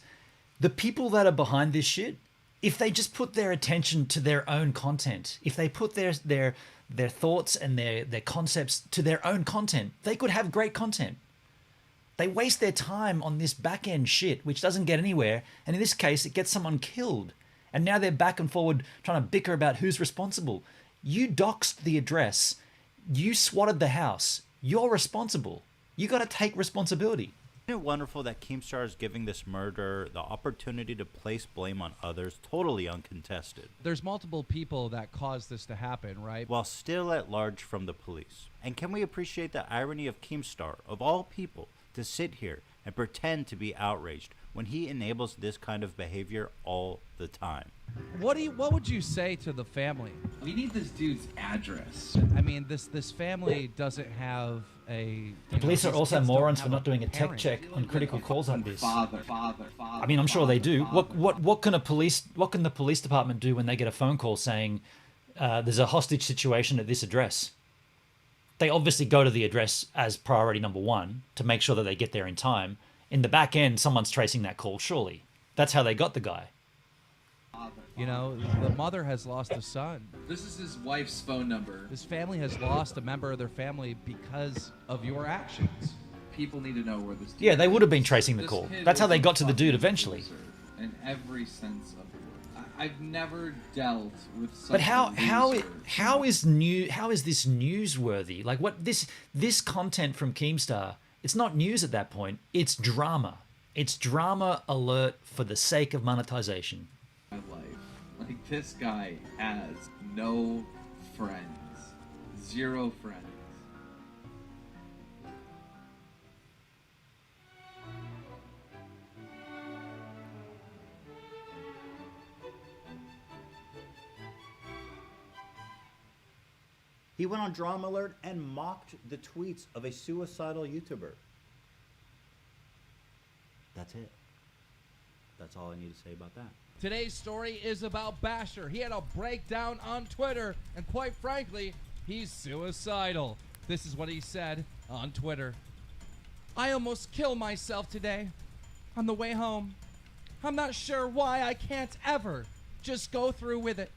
the people that are behind this shit, if they just put their attention to their own content, if they put their thoughts and their concepts to their own content, they could have great content. They waste their time on this back end shit, which doesn't get anywhere. And in this case, it gets someone killed. And now they're back and forward trying to bicker about who's responsible. You doxed the address. You swatted the house. You're responsible. You got to take responsibility. Isn't it wonderful that Keemstar is giving this murderer the opportunity to place blame on others, totally uncontested? There's multiple people that caused this to happen, right? While still at large from the police. And can we appreciate the irony of Keemstar, of all people, to sit here and pretend to be outraged when he enables this kind of behavior all the time? What would you say to the family? We need this dude's address. I mean, this family doesn't have a... The police are also morons for not doing a tech check on critical calls like this. I mean, I'm sure they do. What can the police department do when they get a phone call saying there's a hostage situation at this address? They obviously go to the address as priority number one to make sure that they get there in time. In the back end, someone's tracing that call, surely. That's how they got the guy. You know, the mother has lost a son. This is his wife's phone number. This family has lost a member of their family because of your actions. People need to know where this dude Yeah, they would have been is. tracing the This call. kid That's how was they a got to the dude fucking eventually. loser in every sense of the word. I've never dealt with such But how a loser. how is this newsworthy? Like what this content from Keemstar, it's not news at that point. It's drama. It's drama alert for the sake of monetization. My life. Like, this guy has no friends. 0 friends. He went on DramaAlert and mocked the tweets of a suicidal YouTuber. That's it. That's all I need to say about that. Today's story is about Basher. He had a breakdown on Twitter, and quite frankly, he's suicidal. This is what he said on Twitter. I almost killed myself today on the way home. I'm not sure why I can't ever just go through with it.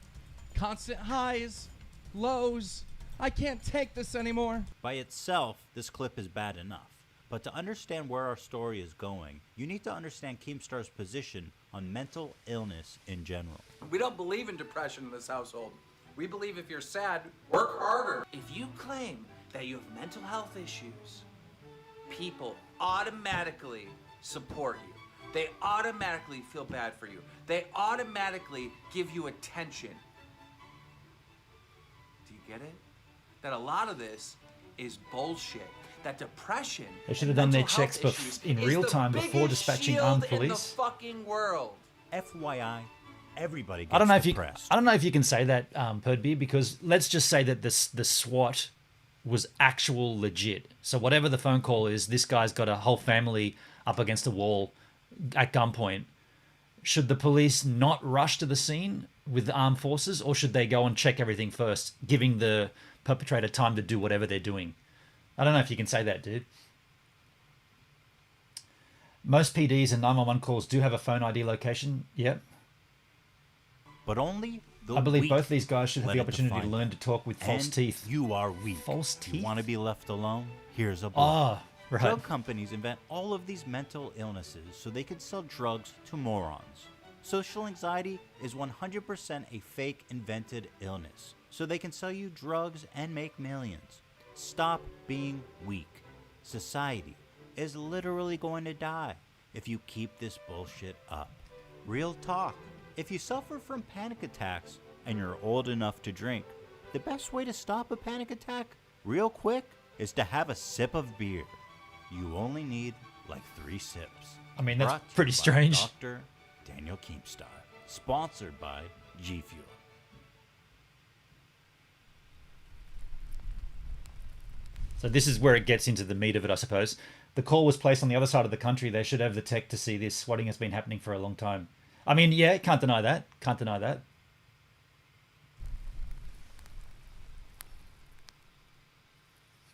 Constant highs, lows. I can't take this anymore. By itself, this clip is bad enough. But to understand where our story is going, you need to understand Keemstar's position on mental illness in general. We don't believe in depression in this household. We believe if you're sad, work harder. If you claim that you have mental health issues, people automatically support you. They automatically feel bad for you. They automatically give you attention. Do you get it? That a lot of this is bullshit. That depression. They should have done their mental checks health issues in is real the time before biggest dispatching shield armed in the police. fucking world. FYI, everybody gets I don't know if you can say that, Perdby, because let's just say that the SWAT was actual legit. So whatever the phone call is, this guy's got a whole family up against a wall at gunpoint. Should the police not rush to the scene with the armed forces, or should they go and check everything first, giving the perpetrator time to do whatever they're doing? I don't know if you can say that, dude. Most PDs and 911 calls do have a phone ID location. Yep. But only the I believe weak both these guys should have let the it opportunity to define learn to talk with false And teeth. You are weak. False teeth? You want to be left alone? Here's a book. Ah, right. Drug companies invent all of these mental illnesses so they can sell drugs to morons. Social anxiety is 100% a fake invented illness, so they can sell you drugs and make millions. Stop being weak. Society is literally going to die if you keep this bullshit up. Real talk. If you suffer from panic attacks and you're old enough to drink, the best way to stop a panic attack real quick is to have a sip of beer. You only need like 3 sips. I mean, that's Brought to you pretty by strange. Dr. Daniel Keemstar. Sponsored by G Fuel. So this is where it gets into the meat of it, I suppose. The call was placed on the other side of the country. They should have the tech to see this. Swatting has been happening for a long time. I mean, yeah, can't deny that. Can't deny that.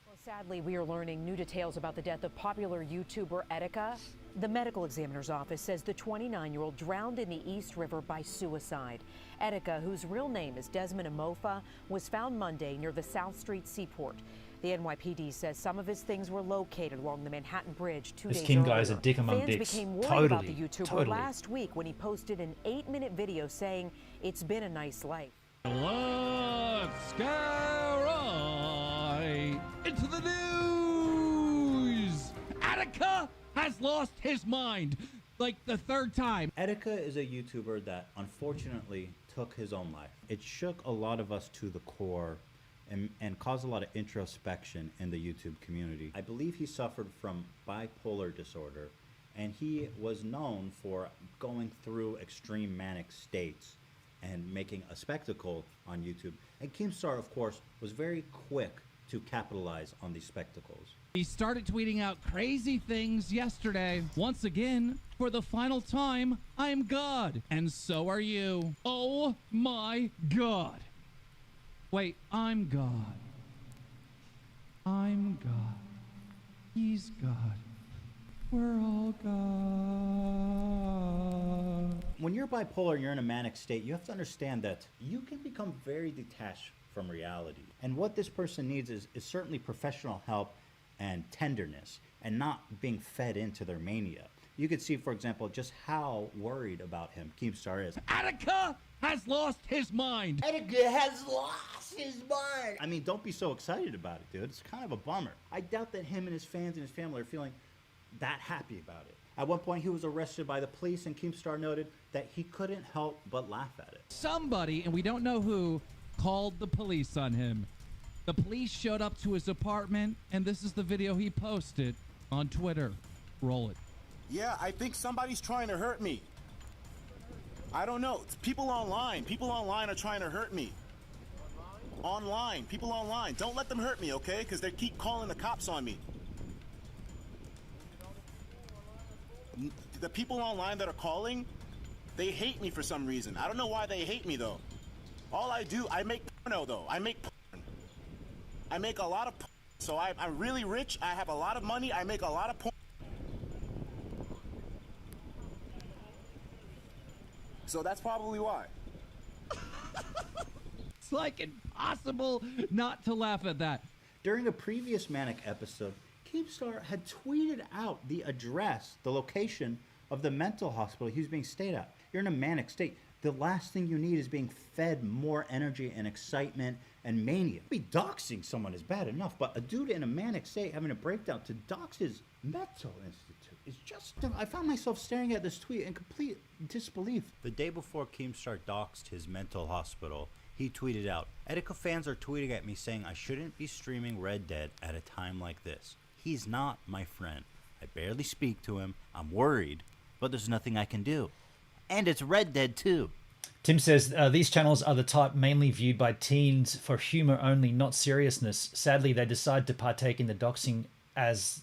Well, sadly, we are learning new details about the death of popular YouTuber Etika. The medical examiner's office says the 29-year-old drowned in the East River by suicide. Etika, whose real name is Desmond Amofa, was found Monday near the South Street Seaport. The NYPD says some of his things were located along the Manhattan Bridge 2 This days Kim earlier. guy's a dick among Fans dicks. became worried about the Totally, YouTuber totally. last week when he posted an 8-minute video saying it's been a nice life. Let's get right into the news. Attica has lost his mind like the third time. Etika is a YouTuber that unfortunately took his own life. It shook a lot of us to the core and caused a lot of introspection in the YouTube community. I believe he suffered from bipolar disorder, and he was known for going through extreme manic states and making a spectacle on YouTube. And Keemstar, of course, was very quick to capitalize on these spectacles. He started tweeting out crazy things yesterday. Once again, for the final time, I'm God. And so are you. Oh my God. Wait, I'm God. I'm God. He's God. We're all God. When you're bipolar and you're in a manic state, you have to understand that you can become very detached from reality. And what this person needs is certainly professional help and tenderness, and not being fed into their mania. You could see, for example, just how worried about him Keemstar is. Attica has lost his mind. Etika has lost his mind. I mean, don't be so excited about it, dude. It's kind of a bummer. I doubt that him and his fans and his family are feeling that happy about it. At one point, he was arrested by the police, and Keemstar noted that he couldn't help but laugh at it. Somebody, and we don't know who, called the police on him. The police showed up to his apartment, and this is the video he posted on Twitter. Roll it. Yeah, I think somebody's trying to hurt me. I don't know. It's people online. People online are trying to hurt me. Online. People online. Don't let them hurt me, okay? Because they keep calling the cops on me. The people online that are calling, they hate me for some reason. I don't know why they hate me, though. All I do, I make porno, though. I make porn. I make a lot of porn. So I'm really rich. I have a lot of money. I make a lot of porn. So that's probably why. It's like impossible not to laugh at that. During a previous manic episode, Keemstar had tweeted out the address, the location of the mental hospital he was being stayed at. You're in a manic state. The last thing you need is being fed more energy and excitement and mania. Doxing someone is bad enough, but a dude in a manic state having a breakdown to dox his mental institute is just... I found myself staring at this tweet in complete disbelief. The day before Keemstar doxed his mental hospital, he tweeted out, Etika fans are tweeting at me saying I shouldn't be streaming Red Dead at a time like this. He's not my friend. I barely speak to him. I'm worried, but there's nothing I can do. And it's Red Dead too. Tim says, these channels are the type mainly viewed by teens for humor only, not seriousness. Sadly, they decide to partake in the doxing as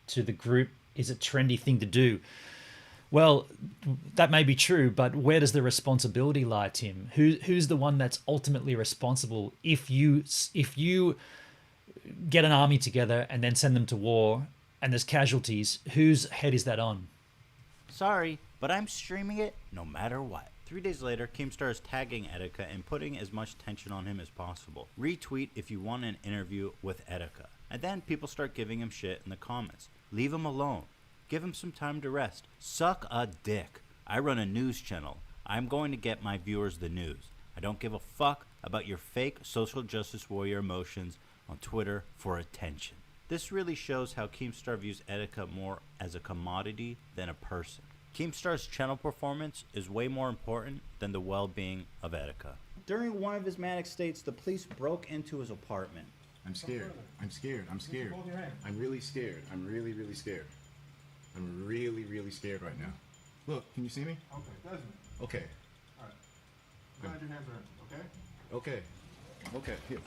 to the group is a trendy thing to do. Well, that may be true, but where does the responsibility lie, Tim? Who's the one that's ultimately responsible if you get an army together and then send them to war and there's casualties? Whose head is that on? Sorry, but I'm streaming it no matter what. 3 days later, Keemstar is tagging Etika and putting as much tension on him as possible. Retweet if you want an interview with Etika. And then people start giving him shit in the comments. Leave him alone. Give him some time to rest. Suck a dick. I run a news channel. I'm going to get my viewers the news. I don't give a fuck about your fake social justice warrior emotions on Twitter for attention. This really shows how Keemstar views Etika more as a commodity than a person. Keemstar's channel performance is way more important than the well-being of Etika. During one of his manic states, the police broke into his apartment. I'm scared. I'm scared. I'm scared. I'm really scared. I'm really, really scared. I'm really, really scared right now. Look, can you see me? Okay, Desmond. Okay. All right. Glad your hands are in, okay? Okay. Okay. Here.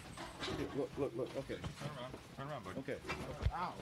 Look. Okay. Turn around, buddy. Okay. Ow.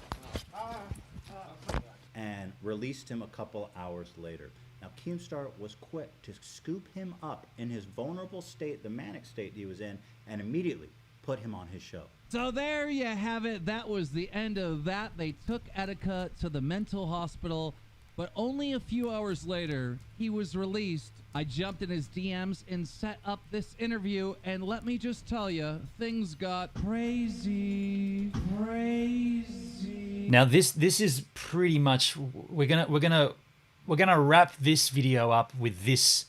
And released him a couple hours later. Now, Keemstar was quick to scoop him up in his vulnerable state, the manic state he was in, and immediately put him on his show. So there you have it. That was the end of that. They took Etika to the mental hospital. But only a few hours later, he was released. I jumped in his DMs and set up this interview, and let me just tell you, things got crazy. Now this is pretty much we're gonna wrap this video up with this.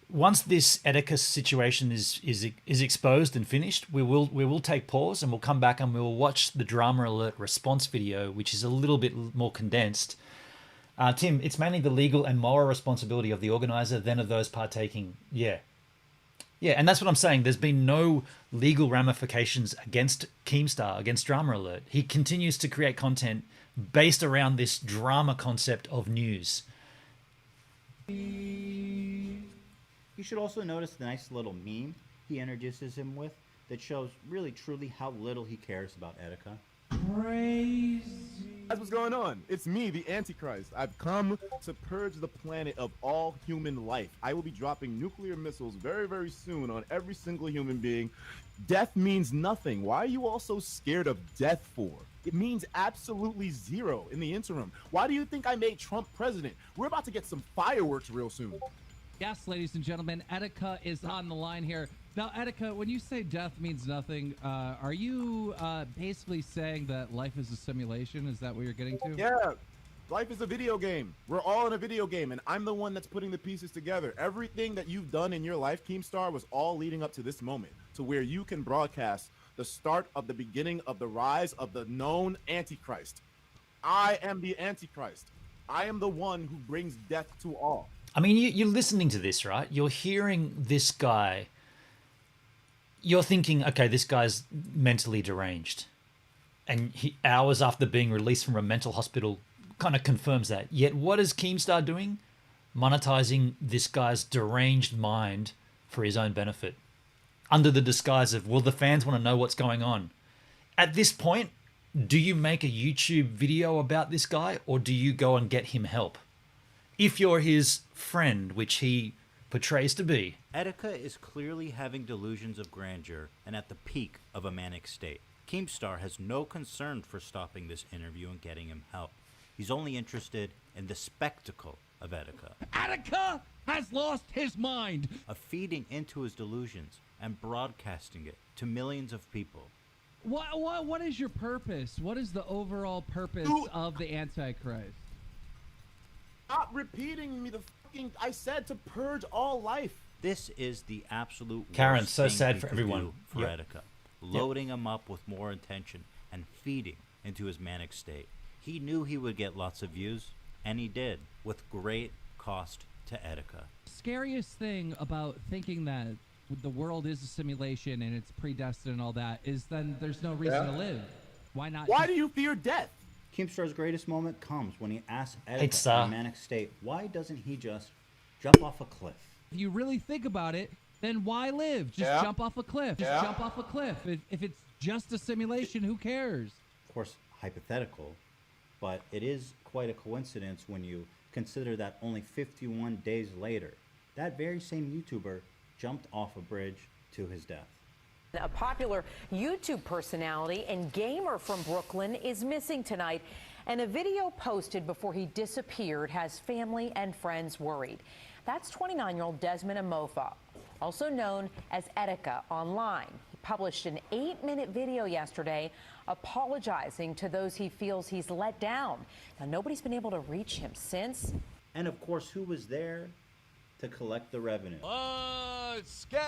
Once this Etika situation is exposed and finished, we will take pause and we'll come back and we'll watch the Drama Alert response video, which is a little bit more condensed. Tim, it's mainly the legal and moral responsibility of the organizer than of those partaking. Yeah, and that's what I'm saying. There's been no legal ramifications against Keemstar, against Drama Alert. He continues to create content based around this drama concept of news. You should also notice the nice little meme he introduces him with that shows really truly how little he cares about Etika. That's what's going on. It's me, the Antichrist. I've come to purge the planet of all human life. I will be dropping nuclear missiles very, very soon on every single human being. Death means nothing. Why are you all so scared of death for? It means absolutely zero in the interim. Why do you think I made Trump president? We're about to get some fireworks real soon. Yes, ladies and gentlemen, Etika is on the line here. Now, Etika, when you say death means nothing, are you basically saying that life is a simulation? Is that what you're getting to? Yeah, life is a video game. We're all in a video game, and I'm the one that's putting the pieces together. Everything that you've done in your life, Keemstar, was all leading up to this moment, to where you can broadcast the start of the beginning of the rise of the known Antichrist. I am the Antichrist. I am the one who brings death to all. I mean, you're listening to this, right? You're hearing this guy. You're thinking, okay, this guy's mentally deranged. And he, hours after being released from a mental hospital, kind of confirms that. Yet what is Keemstar doing? Monetizing this guy's deranged mind for his own benefit. Under the disguise of, well, the fans want to know what's going on. At this point, do you make a YouTube video about this guy, or do you go and get him help? If you're his friend, which he portrays to be. Etika is clearly having delusions of grandeur and at the peak of a manic state. Keemstar has no concern for stopping this interview and getting him help. He's only interested in the spectacle of Etika. Etika has lost his mind! Of feeding into his delusions and broadcasting it to millions of people. What is your purpose? What is the overall purpose of the Antichrist? Stop repeating me the fucking... I said to purge all life. This is the absolute Karen, worst so thing sad you for could everyone. do for Yep. Etika. Loading him up with more attention and feeding into his manic state. He knew he would get lots of views, and he did, with great cost to Etika. Scariest thing about thinking that the world is a simulation and it's predestined and all that is then there's no reason to live. Why not? Why do you fear death? Keemstar's greatest moment comes when he asks Hey, Etika Star. in a manic state, why doesn't he just jump off a cliff? If you really think about it, then why live? Just jump off a cliff. Just jump off a cliff. If it's just a simulation, who cares? Of course, hypothetical, but it is quite a coincidence when you consider that only 51 days later, that very same YouTuber jumped off a bridge to his death. A popular YouTube personality and gamer from Brooklyn is missing tonight, and a video posted before he disappeared has family and friends worried. That's 29-year-old Desmond Amofa, also known as Etika online. He published an 8-minute video yesterday apologizing to those he feels he's let down. Now, nobody's been able to reach him since. And of course, who was there to collect the revenue? Let's get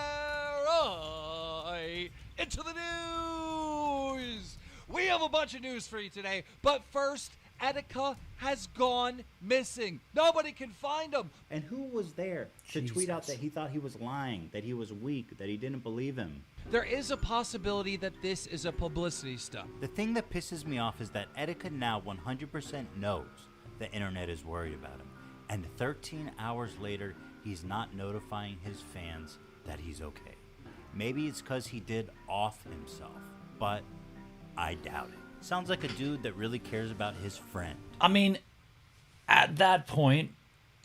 right into the news. We have a bunch of news for you today, but first, Etika has gone missing. Nobody can find him. And who was there to tweet out that he thought he was lying, that he was weak, that he didn't believe him? There is a possibility that this is a publicity stunt. The thing that pisses me off is that Etika now 100% knows the internet is worried about him. And 13 hours later, he's not notifying his fans that he's okay. Maybe it's because he did off himself, but I doubt it. Sounds like a dude that really cares about his friend. I mean, at that point,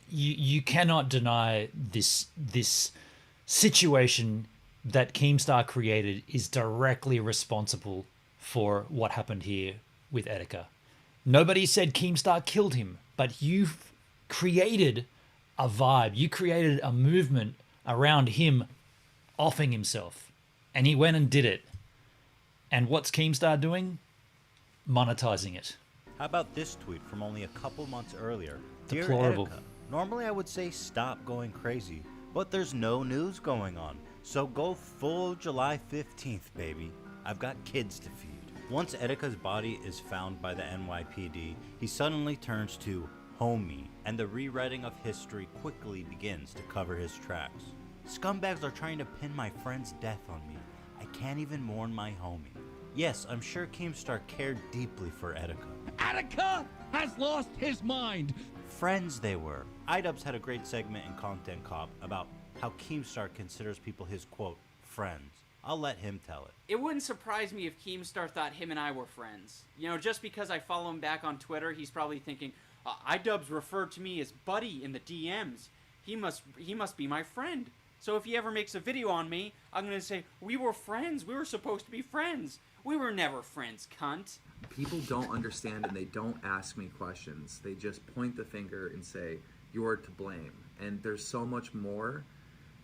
you cannot deny this situation that Keemstar created is directly responsible for what happened here with Etika. Nobody said Keemstar killed him, but you've created a vibe. You created a movement around him offing himself. And he went and did it. And what's Keemstar doing? Monetizing it. How about this tweet from only a couple months earlier? Dear Deplorable. Etika, normally I would say stop going crazy, but there's no news going on. So go full July 15th, baby. I've got kids to feed. Once Etika's body is found by the NYPD, he suddenly turns to homie, and the rewriting of history quickly begins to cover his tracks. Scumbags are trying to pin my friend's death on me. I can't even mourn my homie. Yes, I'm sure Keemstar cared deeply for Etika. Etika has lost his mind. Friends they were. iDubbbz had a great segment in Content Cop about how Keemstar considers people his, quote, friends. I'll let him tell it. It wouldn't surprise me if Keemstar thought him and I were friends. You know, just because I follow him back on Twitter, he's probably thinking, iDubbbz referred to me as buddy in the DMs. He must be my friend. So if he ever makes a video on me, I'm going to say, we were friends. We were supposed to be friends. We were never friends, cunt. People don't understand and they don't ask me questions. They just point the finger and say, you're to blame. And there's so much more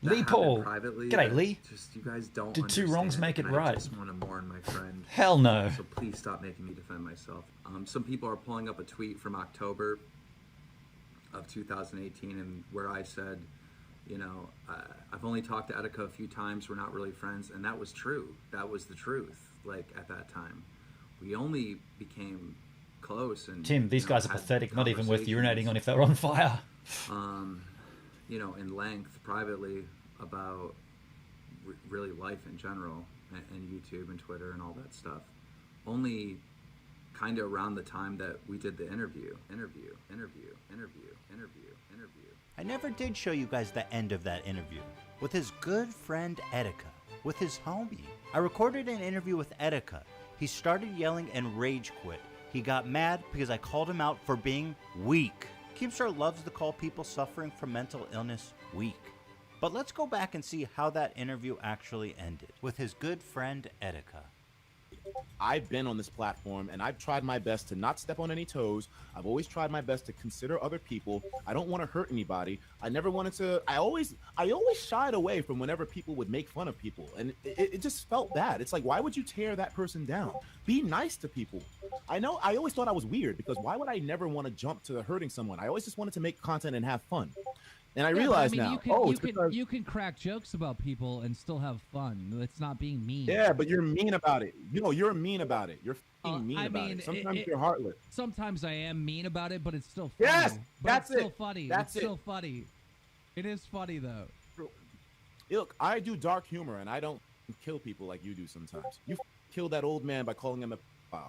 that Lee Paul. privately. G'day, that Lee. Just you guys don't Did two wrongs make it and right? I just want to mourn my friend. Hell no. So please stop making me defend myself. Some people are pulling up a tweet from October of 2018 and where I said, you know, I've only talked to Etika a few times. We're not really friends. And that was true. That was the truth. Like, at that time. We only became close. And Tim, these guys are pathetic. Not even worth urinating on if they were on fire. You know, in length, privately, about really life in general, and YouTube and Twitter and all that stuff. Only kind of around the time that we did the interview. I never did show you guys the end of that interview. With his good friend Etika. With his homie. I recorded an interview with Etika. He started yelling and rage quit. He got mad because I called him out for being weak. Keemstar loves to call people suffering from mental illness weak. But let's go back and see how that interview actually ended. With his good friend Etika. I've been on this platform and I've tried my best to not step on any toes. I've always tried my best to consider other people. I don't want to hurt anybody. I never wanted to. I always shied away from whenever people would make fun of people, and it just felt bad. It's like, why would you tear that person down? Be nice to people. I know. I always thought I was weird because why would I never want to jump to hurting someone? I always just wanted to make content and have fun. And I realize now, you can crack jokes about people and still have fun. It's not being mean. Yeah, but you're mean about it. You know, you're mean about it. You're mean about it. Sometimes you're heartless. Sometimes I am mean about it, but it's still funny. Yes, It's still funny. That's it's still funny. It is funny though. Look, I do dark humor, and I don't kill people like you do sometimes. You killed that old man by calling him a.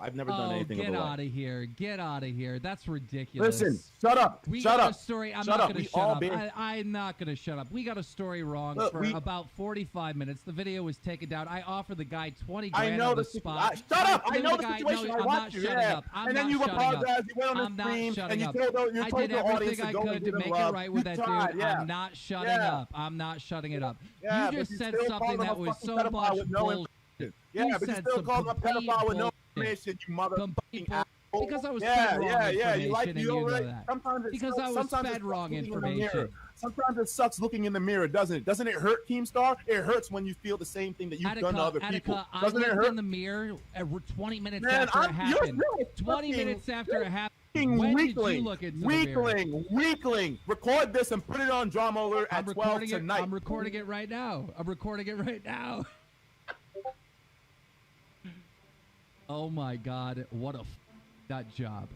I've never done anything. Get out of here! Get out of here! That's ridiculous. Listen, shut up. We shut got up. a story. I'm shut not up. going to shut up. I'm not going to shut up. We got a story wrong for about 45 minutes. The video was taken down. I offered the guy 20 grand I know on the the spot. Shut up! I know the guy, situation. No, I I'm watched not you. shutting Yeah. up. I'm and then not you shutting apologized. up. You went on I'm the not stream shutting and you up. told I the did audience everything to I go and could give to him make love. it right with that tried, dude. yeah. I'm not shutting Yeah. up. I'm not shutting it up. Yeah, You but just said still something called him that a was fucking so pedophile much with no bullshit. Yeah, You but you said still some called him a complete pedophile with no bullshit. information, you motherfucking asshole. Because I was yeah, fed wrong yeah, information, you like and you know already, that. Sometimes it Because sucks, I was sometimes fed it wrong sucks looking in the information. mirror. Sometimes it sucks looking in the mirror, doesn't it? Doesn't it hurt, Keemstar? It hurts when you feel the same thing that you've done to other people. Doesn't it I hurt? looked in the mirror 20 minutes Man, after it happened. You're 20 minutes after it happened. Weakling, When did you look into the mirror? Weakling. Record this and put it on DramaAlert at 12 tonight. I'm recording it right now. Oh my God, what a that job.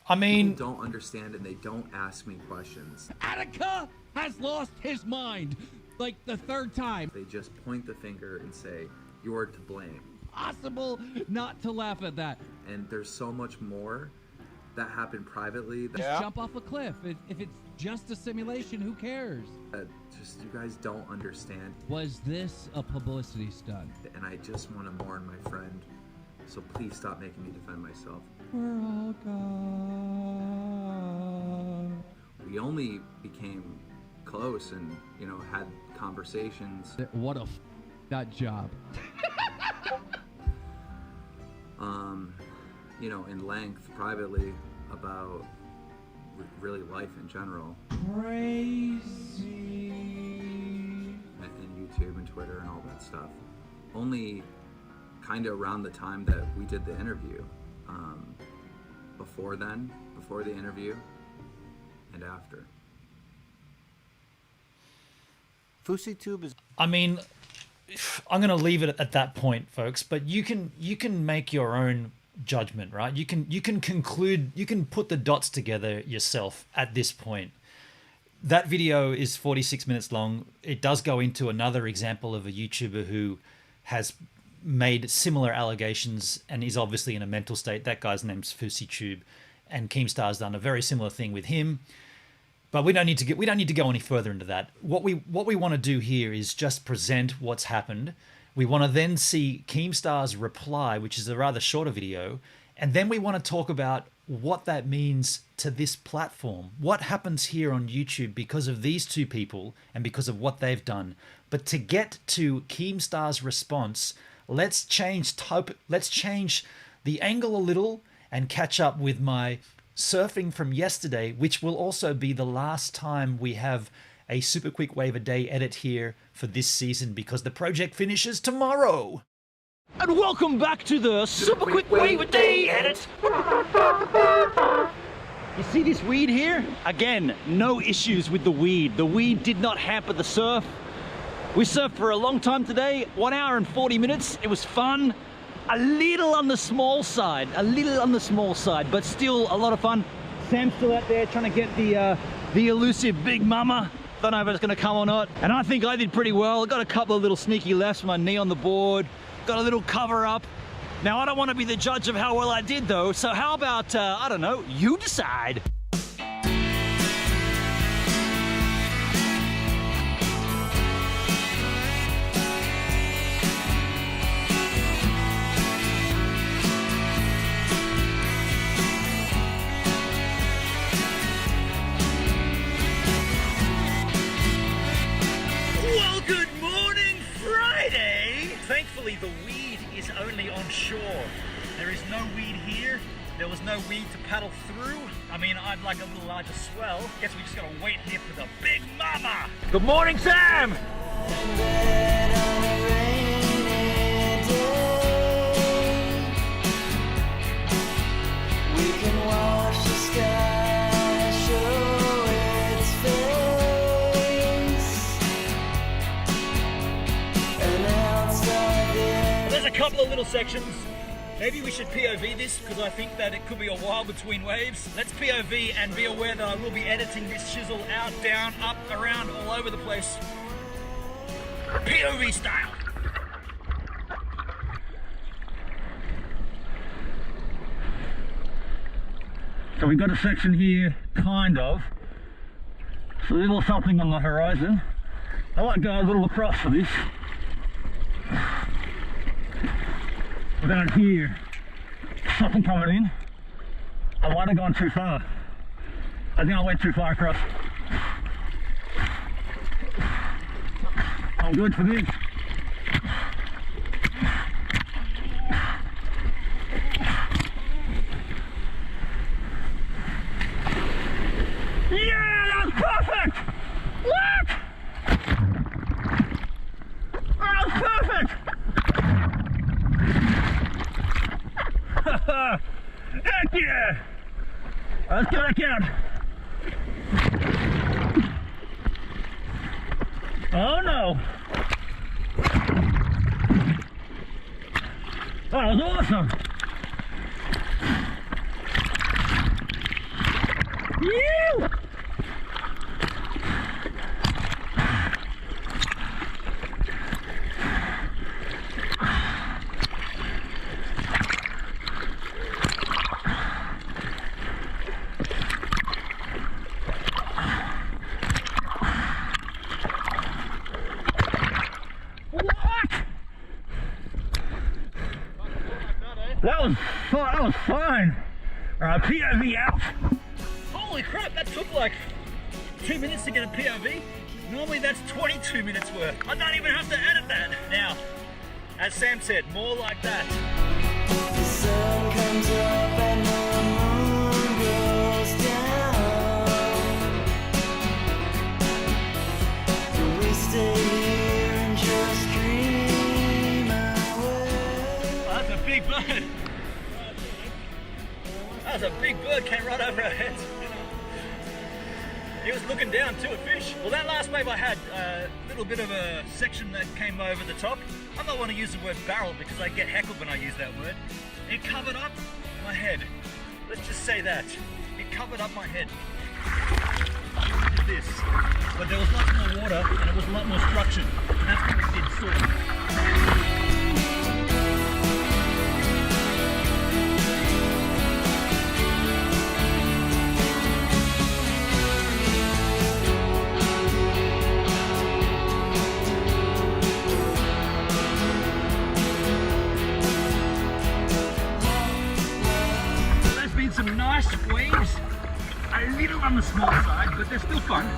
I mean, people don't understand and they don't ask me questions. Etika has lost his mind like the third time. They just point the finger and say, you're to blame. Possible not to laugh at that. And there's so much more that happened privately. Just jump off a cliff. If it's just a simulation, who cares? Just you guys don't understand. Was this a publicity stunt? And I just want to mourn my friend. So please stop making me defend myself. We're all gone. We only became close and, you know, had conversations. What a in length privately about really life in general. And YouTube and Twitter and all that stuff. Only kind of around the time that we did the interview. Before the interview, and after. FouseyTube is... I mean, I'm going to leave it at that point, folks, but you can make your own judgment, right? You can conclude, you can put the dots together yourself at this point. That video is 46 minutes long. It does go into another example of a YouTuber who has made similar allegations and is obviously in a mental state. That guy's name's FouseyTube, and Keemstar's done a very similar thing with him. But we don't need to go any further into that. What we want to do here is just present what's happened. We want to then see Keemstar's reply, which is a rather shorter video, and then we want to talk about what that means to this platform. What happens here on YouTube because of these two people and because of what they've done. But to get to Keemstar's response, let's change the angle a little and catch up with my surfing from yesterday, which will also be the last time we have a Super Quick Wave a Day edit here for this season, because the project finishes tomorrow. And welcome back to the Super Quick Wave a Day edit. You see this weed here? Again, no issues with the weed. The weed did not hamper the surf. We surfed for a long time today, 1 hour and 40 minutes. It was fun. A little on the small side, but still a lot of fun. Sam's still out there trying to get the elusive Big Mama. Don't know if it's going to come or not. And I think I did pretty well. I got a couple of little sneaky lefts, my knee on the board, got a little cover up. Now, I don't want to be the judge of how well I did though, so how about, I don't know, you decide. Thankfully, the weed is only on shore. There is no weed here. There was no weed to paddle through. I mean, I'd like a little larger swell. Guess we just gotta wait here for the Big Mama. Good morning, Sam! We can watch the sky show its face. There's a couple of little sections. Maybe we should POV this, because I think that it could be a while between waves. Let's POV and be aware that I will be editing this chisel out, down, up, around, all over the place. POV style. So we've got a section here, kind of. So a little something on the horizon. I might go a little across for this. Down here, something coming in. I might have gone too far. I think I went too far across. I'm good for this. Yeah, that's perfect! What? That's perfect! Heck yeah! Let's go back out. Oh no! That was awesome! You! That was fun. Alright, POV out. Holy crap, that took like 2 minutes to get a POV. Normally that's 22 minutes worth. I don't even have to edit that. Now, as Sam said, more like that. The sun comes up big bird. That was a big bird, came right over our heads. He was looking down to a fish. Well, that last wave I had a little bit of a section that came over the top. I'm not want to use the word barrel because I get heckled when I use that word. It covered up my head. Let's just say that. It covered up my head. This. But there was lots more water and it was a lot more structured. And that's what we did sort of. Some nice waves, a little on the small side, but they're still fun.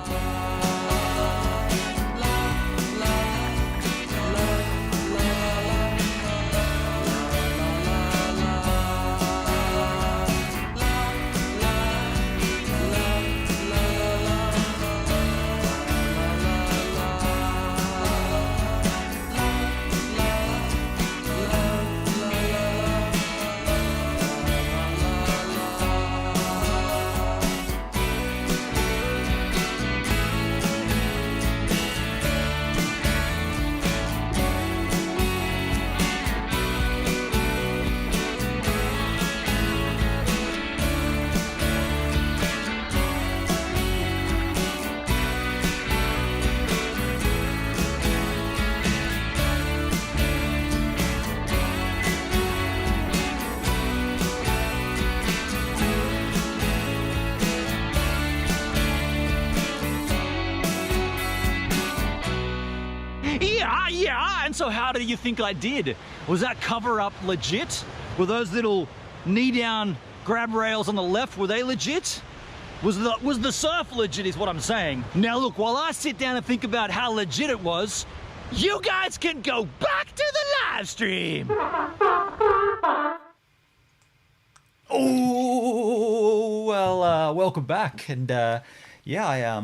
Yeah, and so how do you think I did? Was that cover up legit? Were those little knee down grab rails on the left, were they legit? Was the surf legit is what I'm saying. Now look, while I sit down and think about how legit it was, you guys can go back to the live stream. Oh, well, welcome back. And yeah,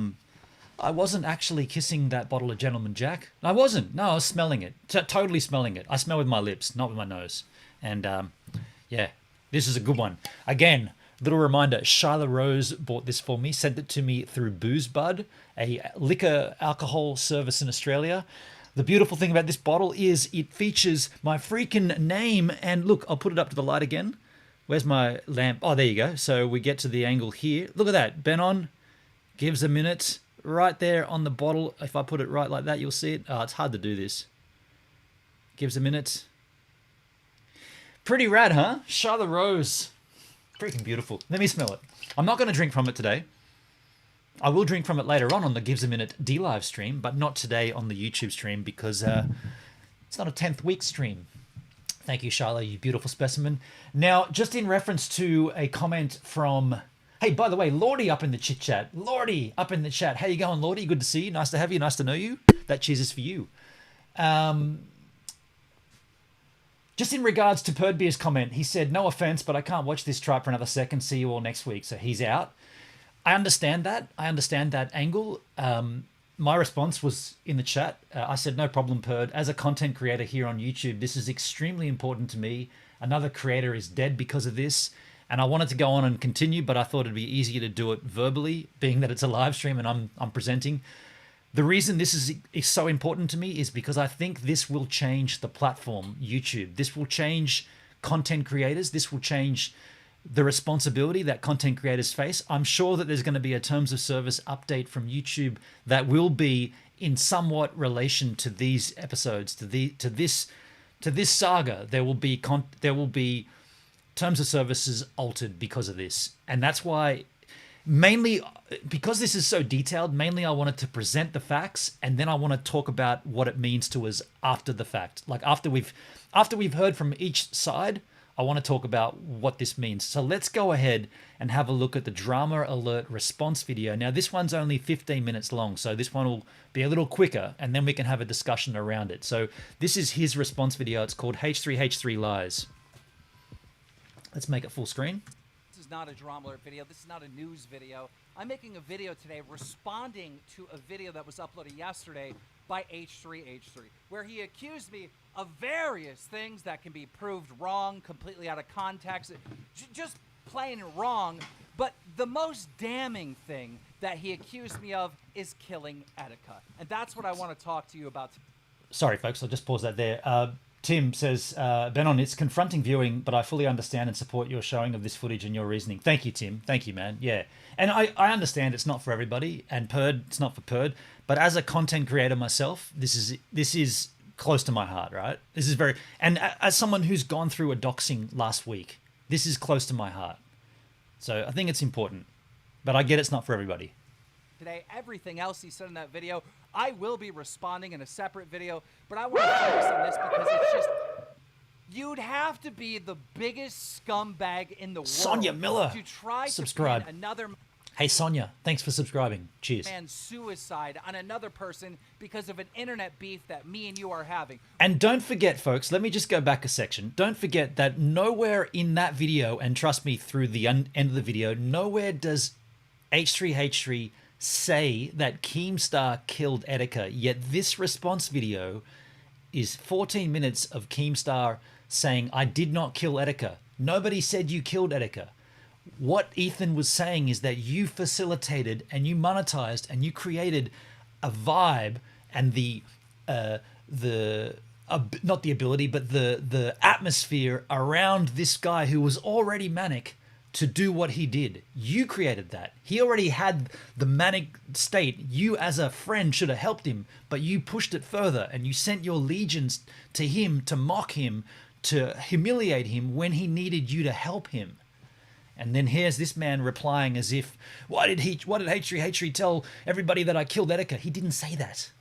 I wasn't actually kissing that bottle of Gentleman Jack. I wasn't. No, I was smelling it. Totally smelling it. I smell with my lips, not with my nose. And yeah, this is a good one. Again, little reminder, Shyla Rose bought this for me, sent it to me through Booze Bud, a liquor alcohol service in Australia. The beautiful thing about this bottle is it features my freaking name. And look, I'll put it up to the light again. Where's my lamp? Oh, there you go. So we get to the angle here. Look at that. Benon gives a minute. Right there on the bottle. If I put it right like that, you'll see it. Oh, it's hard to do this. Gives a minute. Pretty rad, huh? Shyla Rose. Freaking beautiful. Let me smell it. I'm not going to drink from it today. I will drink from it later on the Gives a Minute D-Live stream, but not today on the YouTube stream because it's not a 10th week stream. Thank you, Shyla, you beautiful specimen. Now, just in reference to a comment from... Hey, by the way, Lordy up in the chit chat. Lordy up in the chat. How you going, Lordy? Good to see you. Nice to have you. Nice to know you. That cheers is for you. Just in regards to Perdbeer's comment, he said, no offense, but I can't watch this tripe for another second. See you all next week. So he's out. I understand that. I understand that angle. My response was in the chat. I said, no problem, Perd. As a content creator here on YouTube, this is extremely important to me. Another creator is dead because of this. And I wanted to go on and continue, but I thought it'd be easier to do it verbally, being that it's a live stream and I'm presenting. The reason this is so important to me is because I think this will change the platform, YouTube. This will change content creators. This will change the responsibility that content creators face. I'm sure that there's going to be a terms of service update from YouTube that will be in somewhat relation to these episodes, to this saga. There will be terms of services altered because of this. And that's why, mainly because this is so detailed, mainly I wanted to present the facts and then I want to talk about what it means to us after the fact. Like after we've heard from each side, I want to talk about what this means. So let's go ahead and have a look at the DramaAlert response video. Now this one's only 15 minutes long, so this one will be a little quicker and then we can have a discussion around it. So this is his response video. It's called H3H3 Lies. Let's make it full screen. This is not a DramaAlert video. This is not a news video. I'm making a video today responding to a video that was uploaded yesterday by H3H3, where he accused me of various things that can be proved wrong, completely out of context, just plain wrong. But the most damning thing that he accused me of is killing Etika. And that's what I want to talk to you about. Sorry, folks, I'll just pause that there. Tim says, Benon, it's confronting viewing, but I fully understand and support your showing of this footage and your reasoning. Thank you, Tim. Thank you, man. Yeah. And I understand it's not for everybody, and Perd, it's not for Perd. But as a content creator myself, this is close to my heart, right? This is very... And as someone who's gone through a doxing last week, this is close to my heart. So I think it's important. But I get it's not for everybody. Today, everything else he said in that video, I will be responding in a separate video, but I want to focus on this because it's just, you'd have to be the biggest scumbag in the world. Sonia Miller, to try subscribe. to pin another Hey, Sonia, thanks for subscribing. Cheers. man's suicide on another person because of an internet beef that me and you are having. And don't forget, folks, let me just go back a section. Don't forget that nowhere in that video, and trust me, through the end of the video, nowhere does H3H3 say that Keemstar killed Etika, yet this response video is 14 minutes of Keemstar saying, I did not kill Etika. Nobody said you killed Etika. What Ethan was saying is that you facilitated and you monetized and you created a vibe and not the ability, but the atmosphere around this guy who was already manic to do what he did. You created that. He already had the manic state. You as a friend should have helped him, but you pushed it further and you sent your legions to him to mock him, to humiliate him when he needed you to help him. And then here's this man replying as if, what did H3H3 tell everybody that I killed Etika? He didn't say that.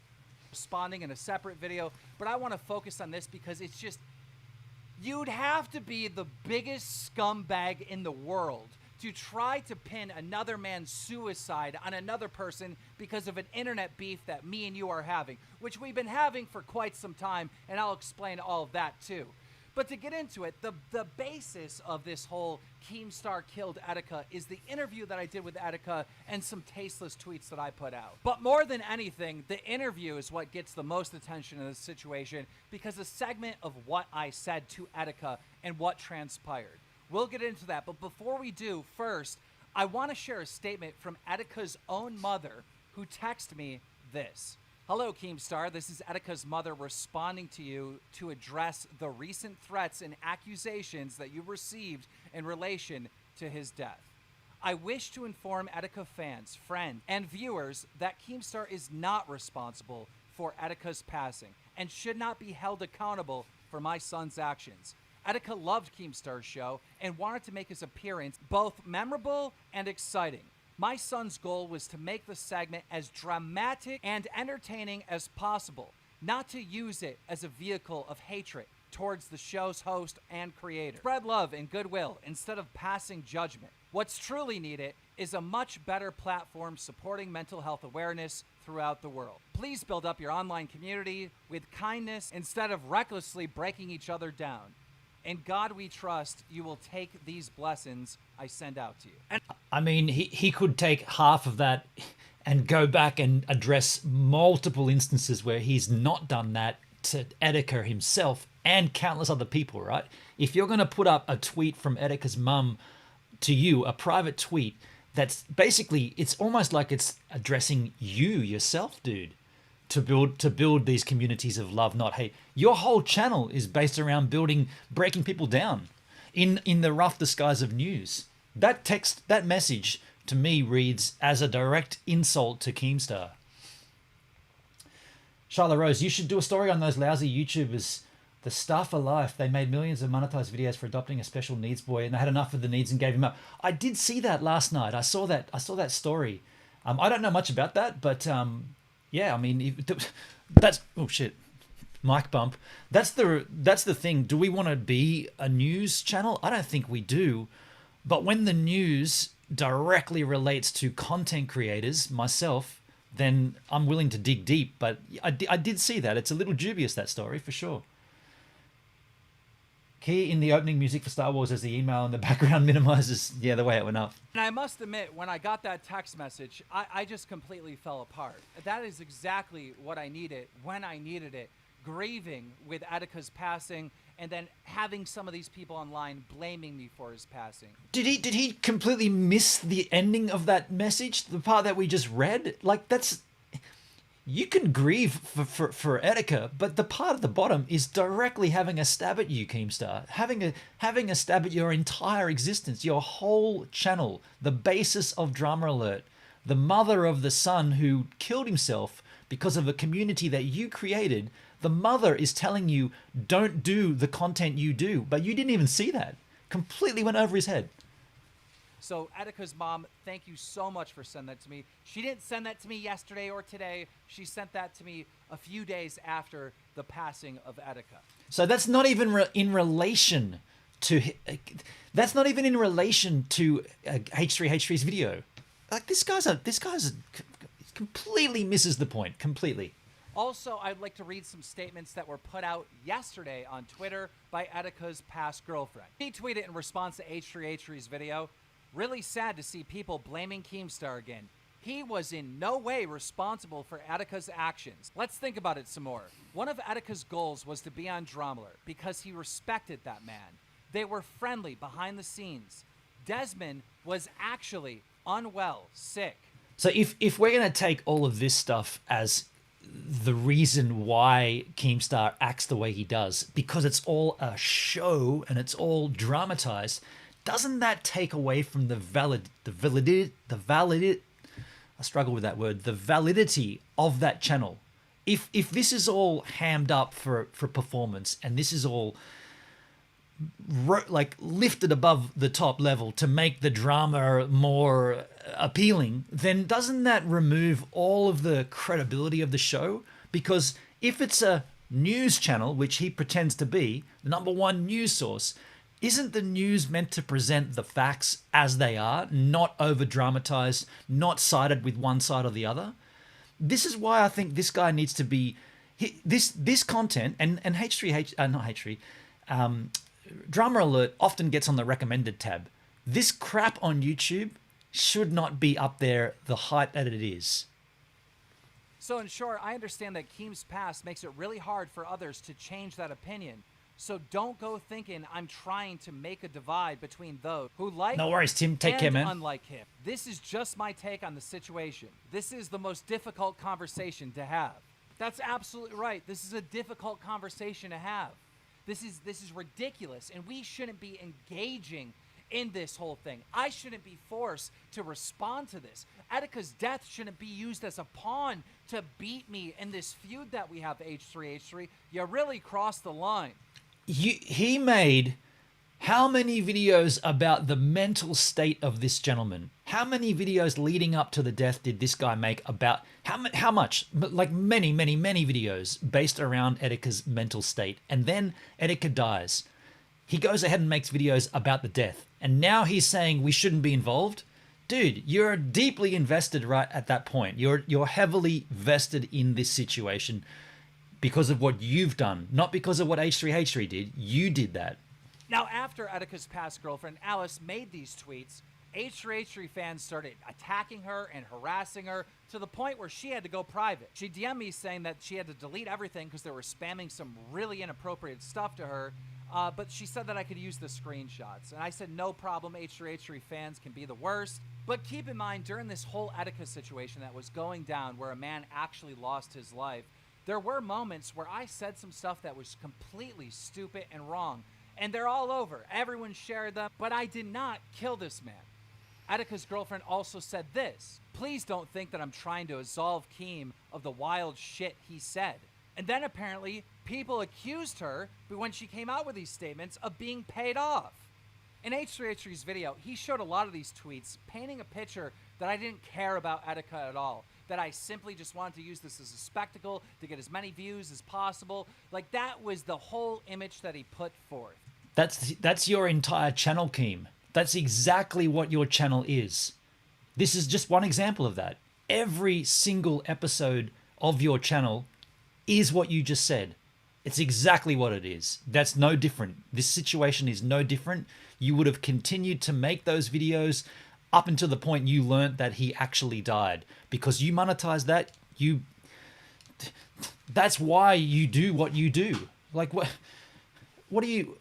Responding in a separate video, but I want to focus on this because it's just, you'd have to be the biggest scumbag in the world to try to pin another man's suicide on another person because of an internet beef that me and you are having, which we've been having for quite some time, and I'll explain all of that too. But to get into it, the basis of this whole Keemstar killed Etika is the interview that I did with Etika and some tasteless tweets that I put out. But more than anything, the interview is what gets the most attention in this situation because a segment of what I said to Etika and what transpired. We'll get into that, but before we do, first, I want to share a statement from Etika's own mother who texted me this. Hello, Keemstar. This is Etika's mother responding to you to address the recent threats and accusations that you received in relation to his death. I wish to inform Etika fans, friends, and viewers that Keemstar is not responsible for Etika's passing and should not be held accountable for my son's actions. Etika loved Keemstar's show and wanted to make his appearance both memorable and exciting. My son's goal was to make the segment as dramatic and entertaining as possible, not to use it as a vehicle of hatred towards the show's host and creator. Spread love and goodwill instead of passing judgment. What's truly needed is a much better platform supporting mental health awareness throughout the world. Please build up your online community with kindness instead of recklessly breaking each other down. In God we trust, you will take these blessings I send out to you. And I mean, he could take half of that and go back and address multiple instances where he's not done that to Etika himself and countless other people, right? If you're going to put up a tweet from Etika's mum to you, a private tweet, that's basically, it's almost like it's addressing you yourself, dude. To build these communities of love, not hate. Your whole channel is based around breaking people down in the rough disguise of news. That message to me reads as a direct insult to Keemstar. Charlotte Rose, you should do a story on those lousy YouTubers. The Star for Life, they made millions of monetized videos for adopting a special needs boy, and they had enough of the needs and gave him up. I did see that last night. I saw that story. I don't know much about that, but yeah, I mean, that's, oh shit, mic bump. That's the thing. Do we want to be a news channel? I don't think we do. But when the news directly relates to content creators, myself, then I'm willing to dig deep. But I did see that. It's a little dubious, that story, for sure. Here in the opening music for Star Wars as the email in the background minimizes, yeah, the way it went up. And I must admit, when I got that text message, I just completely fell apart. That is exactly what I needed when I needed it. Grieving with Attica's passing, and then having some of these people online blaming me for his passing. Did he completely miss the ending of that message? The part that we just read? Like, that's... You can grieve for Etika, but the part at the bottom is directly having a stab at you, Keemstar. Having a stab at your entire existence, your whole channel, the basis of DramaAlert, the mother of the son who killed himself because of a community that you created. The mother is telling you, don't do the content you do, but you didn't even see that. Completely went over his head. So Attica's mom, thank you so much for sending that to me. She didn't send that to me yesterday or today. She sent that to me a few days after the passing of Attica. So that's not even in relation to... That's not even in relation to H3H3's video. Like, this guy's completely misses the point. Completely. Also, I'd like to read some statements that were put out yesterday on Twitter by Attica's past girlfriend. He tweeted in response to H3H3's video, "Really sad to see people blaming Keemstar again. He was in no way responsible for Attica's actions. Let's think about it some more. One of Attica's goals was to be on DramaAlert because he respected that man. They were friendly behind the scenes. Desmond was actually unwell, sick." So if we're going to take all of this stuff as the reason why Keemstar acts the way he does, because it's all a show and it's all dramatized, doesn't that take away from the validity of that channel? If this is all hammed up for performance, and this is all like lifted above the top level to make the drama more appealing, then doesn't that remove all of the credibility of the show? Because if it's a news channel, which he pretends to be, the #1 news source, isn't the news meant to present the facts as they are, not over dramatized, not sided with one side or the other? This is why I think this guy needs to be this content, and DramaAlert often gets on the recommended tab. This crap on YouTube should not be up there the height that it is. So in short, I understand that Keem's past makes it really hard for others to change that opinion. So don't go thinking I'm trying to make a divide between those who like No worries, Tim. Take and care, man. unlike him. This is just my take on the situation. This is the most difficult conversation to have. That's absolutely right. This is a difficult conversation to have. This is ridiculous, and we shouldn't be engaging in this whole thing. I shouldn't be forced to respond to this. Attica's death shouldn't be used as a pawn to beat me in this feud that we have, H3H3. You really crossed the line. He made how many videos about the mental state of this gentleman? How many videos leading up to the death did this guy make about how much? Like many videos based around Etika's mental state. And then Etika dies. He goes ahead and makes videos about the death. And now he's saying we shouldn't be involved? Dude, you're deeply invested right at that point. You're heavily vested in this situation because of what you've done, not because of what H3H3 did. You did that. Now, after Attica's past girlfriend, Alice, made these tweets, H3H3 fans started attacking her and harassing her to the point where she had to go private. She DM'd me saying that she had to delete everything because they were spamming some really inappropriate stuff to her, but she said that I could use the screenshots. And I said, no problem, H3H3 fans can be the worst. But keep in mind, during this whole Attica situation that was going down where a man actually lost his life, there were moments where I said some stuff that was completely stupid and wrong. And they're all over. Everyone shared them, but I did not kill this man. Attica's girlfriend also said this: "Please don't think that I'm trying to absolve Keem of the wild shit he said." And then apparently people accused her, when she came out with these statements, of being paid off. In H3H3's video, he showed a lot of these tweets painting a picture that I didn't care about Attica at all, that I simply just wanted to use this as a spectacle to get as many views as possible. Like, that was the whole image that he put forth. That's your entire channel, Keem. That's exactly what your channel is. This is just one example of that. Every single episode of your channel is what you just said. It's exactly what it is. That's no different. This situation is no different. You would have continued to make those videos up until the point you learnt that he actually died, because you monetize that. That's why you do what you do. Like, what do you...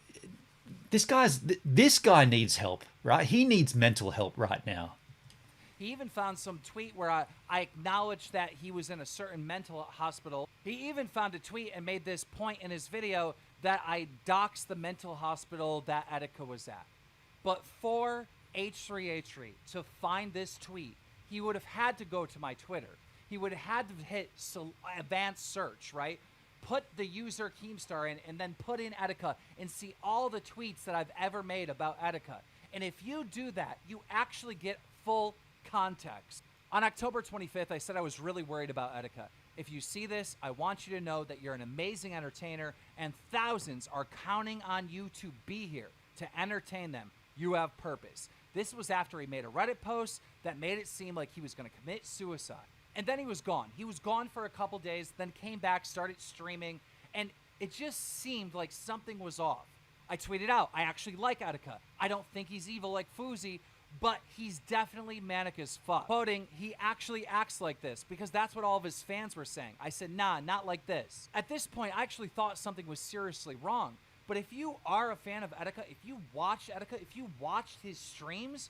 This guy needs help, right? He needs mental help right now. He even found some tweet where I acknowledged that he was in a certain mental hospital. He even found a tweet and made this point in his video that I doxed the mental hospital that Etika was at. But for H3H3 to find this tweet, he would have had to go to my Twitter. He would have had to hit advanced search, right? Put the user Keemstar in and then put in Etika and see all the tweets that I've ever made about Etika. And if you do that, you actually get full context. On October 25th, I said I was really worried about Etika. If you see this, I want you to know that you're an amazing entertainer and thousands are counting on you to be here to entertain them. You have purpose. This was after he made a Reddit post that made it seem like he was going to commit suicide. And then he was gone. He was gone for a couple days, then came back, started streaming, and it just seemed like something was off. I tweeted out, I actually like Etika. I don't think he's evil like Fousey, but he's definitely manic as fuck. Quoting, he actually acts like this, because that's what all of his fans were saying. I said, nah, not like this. At this point, I actually thought something was seriously wrong. But if you are a fan of Etika, if you watch Etika, if you watched his streams,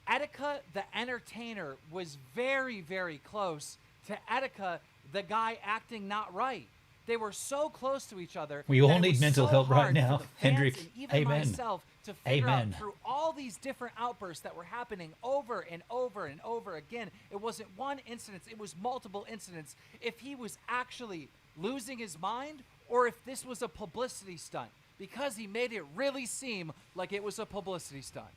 Etika, the entertainer, was very, very close to Etika, the guy acting not right. They were so close to each other. We all need mental help right now, Hendrik. And even Amen. myself to figure Amen. out through all these different outbursts that were happening over and over and over again. It wasn't one incident, it was multiple incidents. If he was actually losing his mind or if this was a publicity stunt, because he made it really seem like it was a publicity stunt.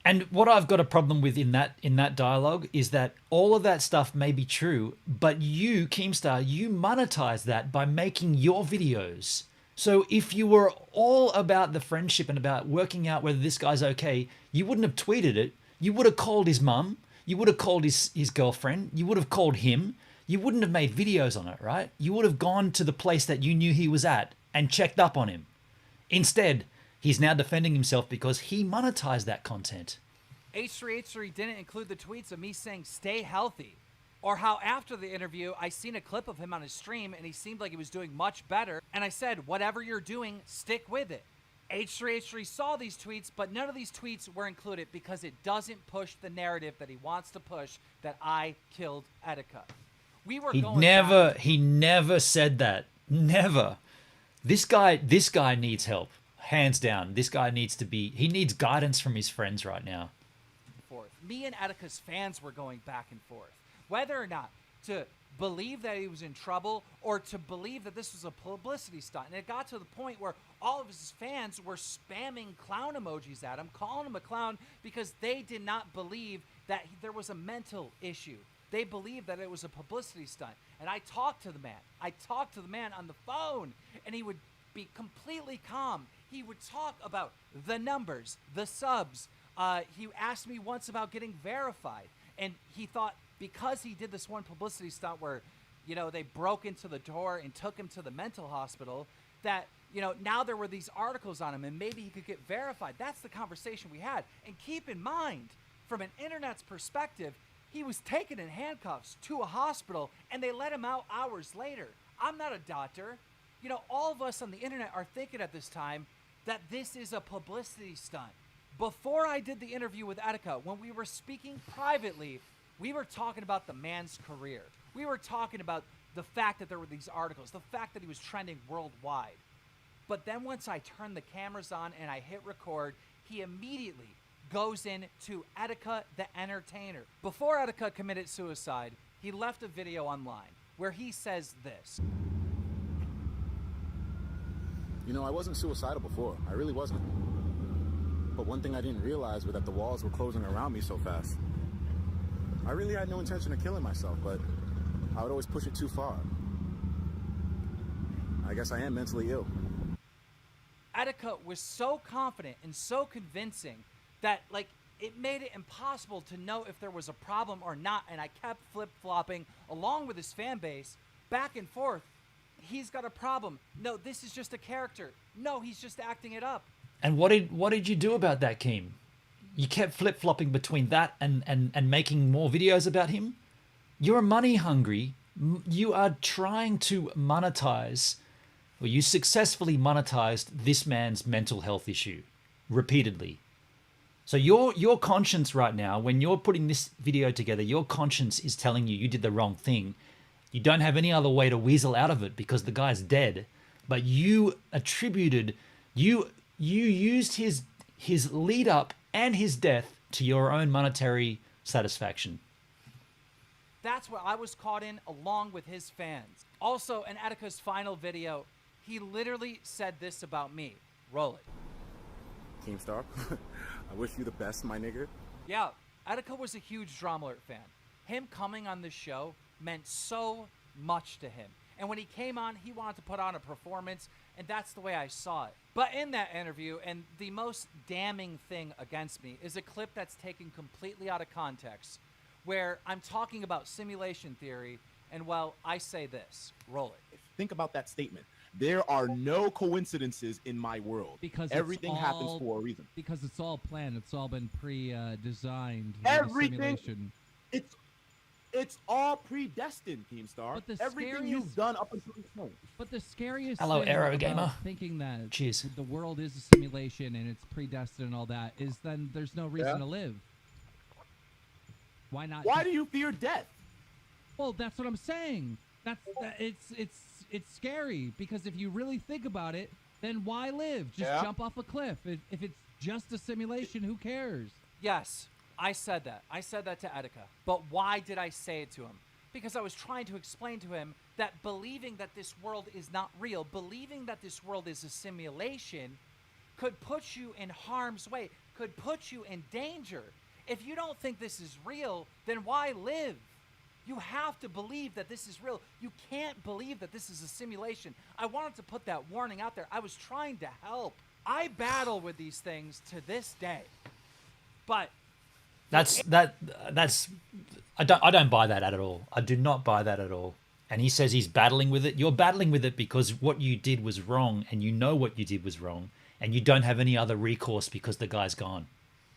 And what I've got a problem with in that dialogue is that all of that stuff may be true, but you, Keemstar, you monetize that by making your videos. So if you were all about the friendship and about working out whether this guy's okay, you wouldn't have tweeted it. You would have called his mum. You would have called his girlfriend. You would have called him. You wouldn't have made videos on it, right? You would have gone to the place that you knew he was at and checked up on him. Instead, he's now defending himself because he monetized that content. H3H3 didn't include the tweets of me saying stay healthy, or how after the interview I seen a clip of him on his stream and he seemed like he was doing much better, and I said whatever you're doing, stick with it. H3H3 saw these tweets, but none of these tweets were included because it doesn't push the narrative that he wants to push, that I killed Etika. We were He never said that. Never. This guy needs help. Hands down. This guy he needs guidance from his friends right now. Me and Etika's fans were going back and forth. Whether or not to believe that he was in trouble or to believe that this was a publicity stunt. And it got to the point where all of his fans were spamming clown emojis at him, calling him a clown because they did not believe that there was a mental issue. They believed that it was a publicity stunt. And I talked to the man. I talked to the man on the phone, and he would be completely calm. He would talk about the numbers, the subs. He asked me once about getting verified, and he thought because he did this one publicity stunt where, you know, they broke into the door and took him to the mental hospital, that, you know, now there were these articles on him and maybe he could get verified. That's the conversation we had. And keep in mind, from an internet's perspective, he was taken in handcuffs to a hospital and they let him out hours later. I'm not a doctor. You know, all of us on the internet are thinking at this time that this is a publicity stunt. Before I did the interview with Etika, when we were speaking privately, we were talking about the man's career. We were talking about the fact that there were these articles, the fact that he was trending worldwide. But then once I turned the cameras on and I hit record, he immediately goes into Etika the entertainer. Before Etika committed suicide, he left a video online where he says this. You know, I wasn't suicidal before. I really wasn't. But one thing I didn't realize was that the walls were closing around me so fast. I really had no intention of killing myself, but I would always push it too far. I guess I am mentally ill. Etika was so confident and so convincing that, like, it made it impossible to know if there was a problem or not, and I kept flip-flopping along with his fan base back and forth he's got a problem. No, this is just a character. No, he's just acting it up. And what did you do about that, Keem? You kept flip-flopping between that and making more videos about him. You're money hungry. You are trying to monetize, or you successfully monetized this man's mental health issue repeatedly. So your conscience right now, when you're putting this video together, your conscience is telling you did the wrong thing. You don't have any other way to weasel out of it because the guy's dead. But you attributed, you used his lead up and his death to your own monetary satisfaction. That's what I was caught in, along with his fans. Also, in Attica's final video, he literally said this about me. Roll it. Keemstar, I wish you the best, my nigga. Yeah, Attica was a huge DramaAlert fan. Him coming on this show meant so much to him. And when he came on, he wanted to put on a performance, and that's the way I saw it. But in that interview, and the most damning thing against me, is a clip that's taken completely out of context, where I'm talking about simulation theory, and well, I say this. Roll it. Think about that statement. There are no coincidences in my world. Because everything happens for a reason. Because it's all planned. It's all been pre-designed. Everything. It's all predestined, Keemstar. But the everything you've done up until this point. But the scariest Hello, thing Aero about Gamer. thinking that Cheers. the world is a simulation and it's predestined and all that is then there's no reason to live. Why not? Why do you fear death? Well, that's what I'm saying. It's scary because if you really think about it, then why live? Just jump off a cliff. If it's just a simulation, who cares? Yes, I said that. I said that to Attica. But why did I say it to him? Because I was trying to explain to him that believing that this world is not real, believing that this world is a simulation, could put you in harm's way, could put you in danger. If you don't think this is real, then why live? You have to believe that this is real. You can't believe that this is a simulation. I wanted to put that warning out there. I was trying to help. I battle with these things to this day. But That's I don't buy that at all. I do not buy that at all. And he says he's battling with it. You're battling with it because what you did was wrong, and you know what you did was wrong, and you don't have any other recourse because the guy's gone.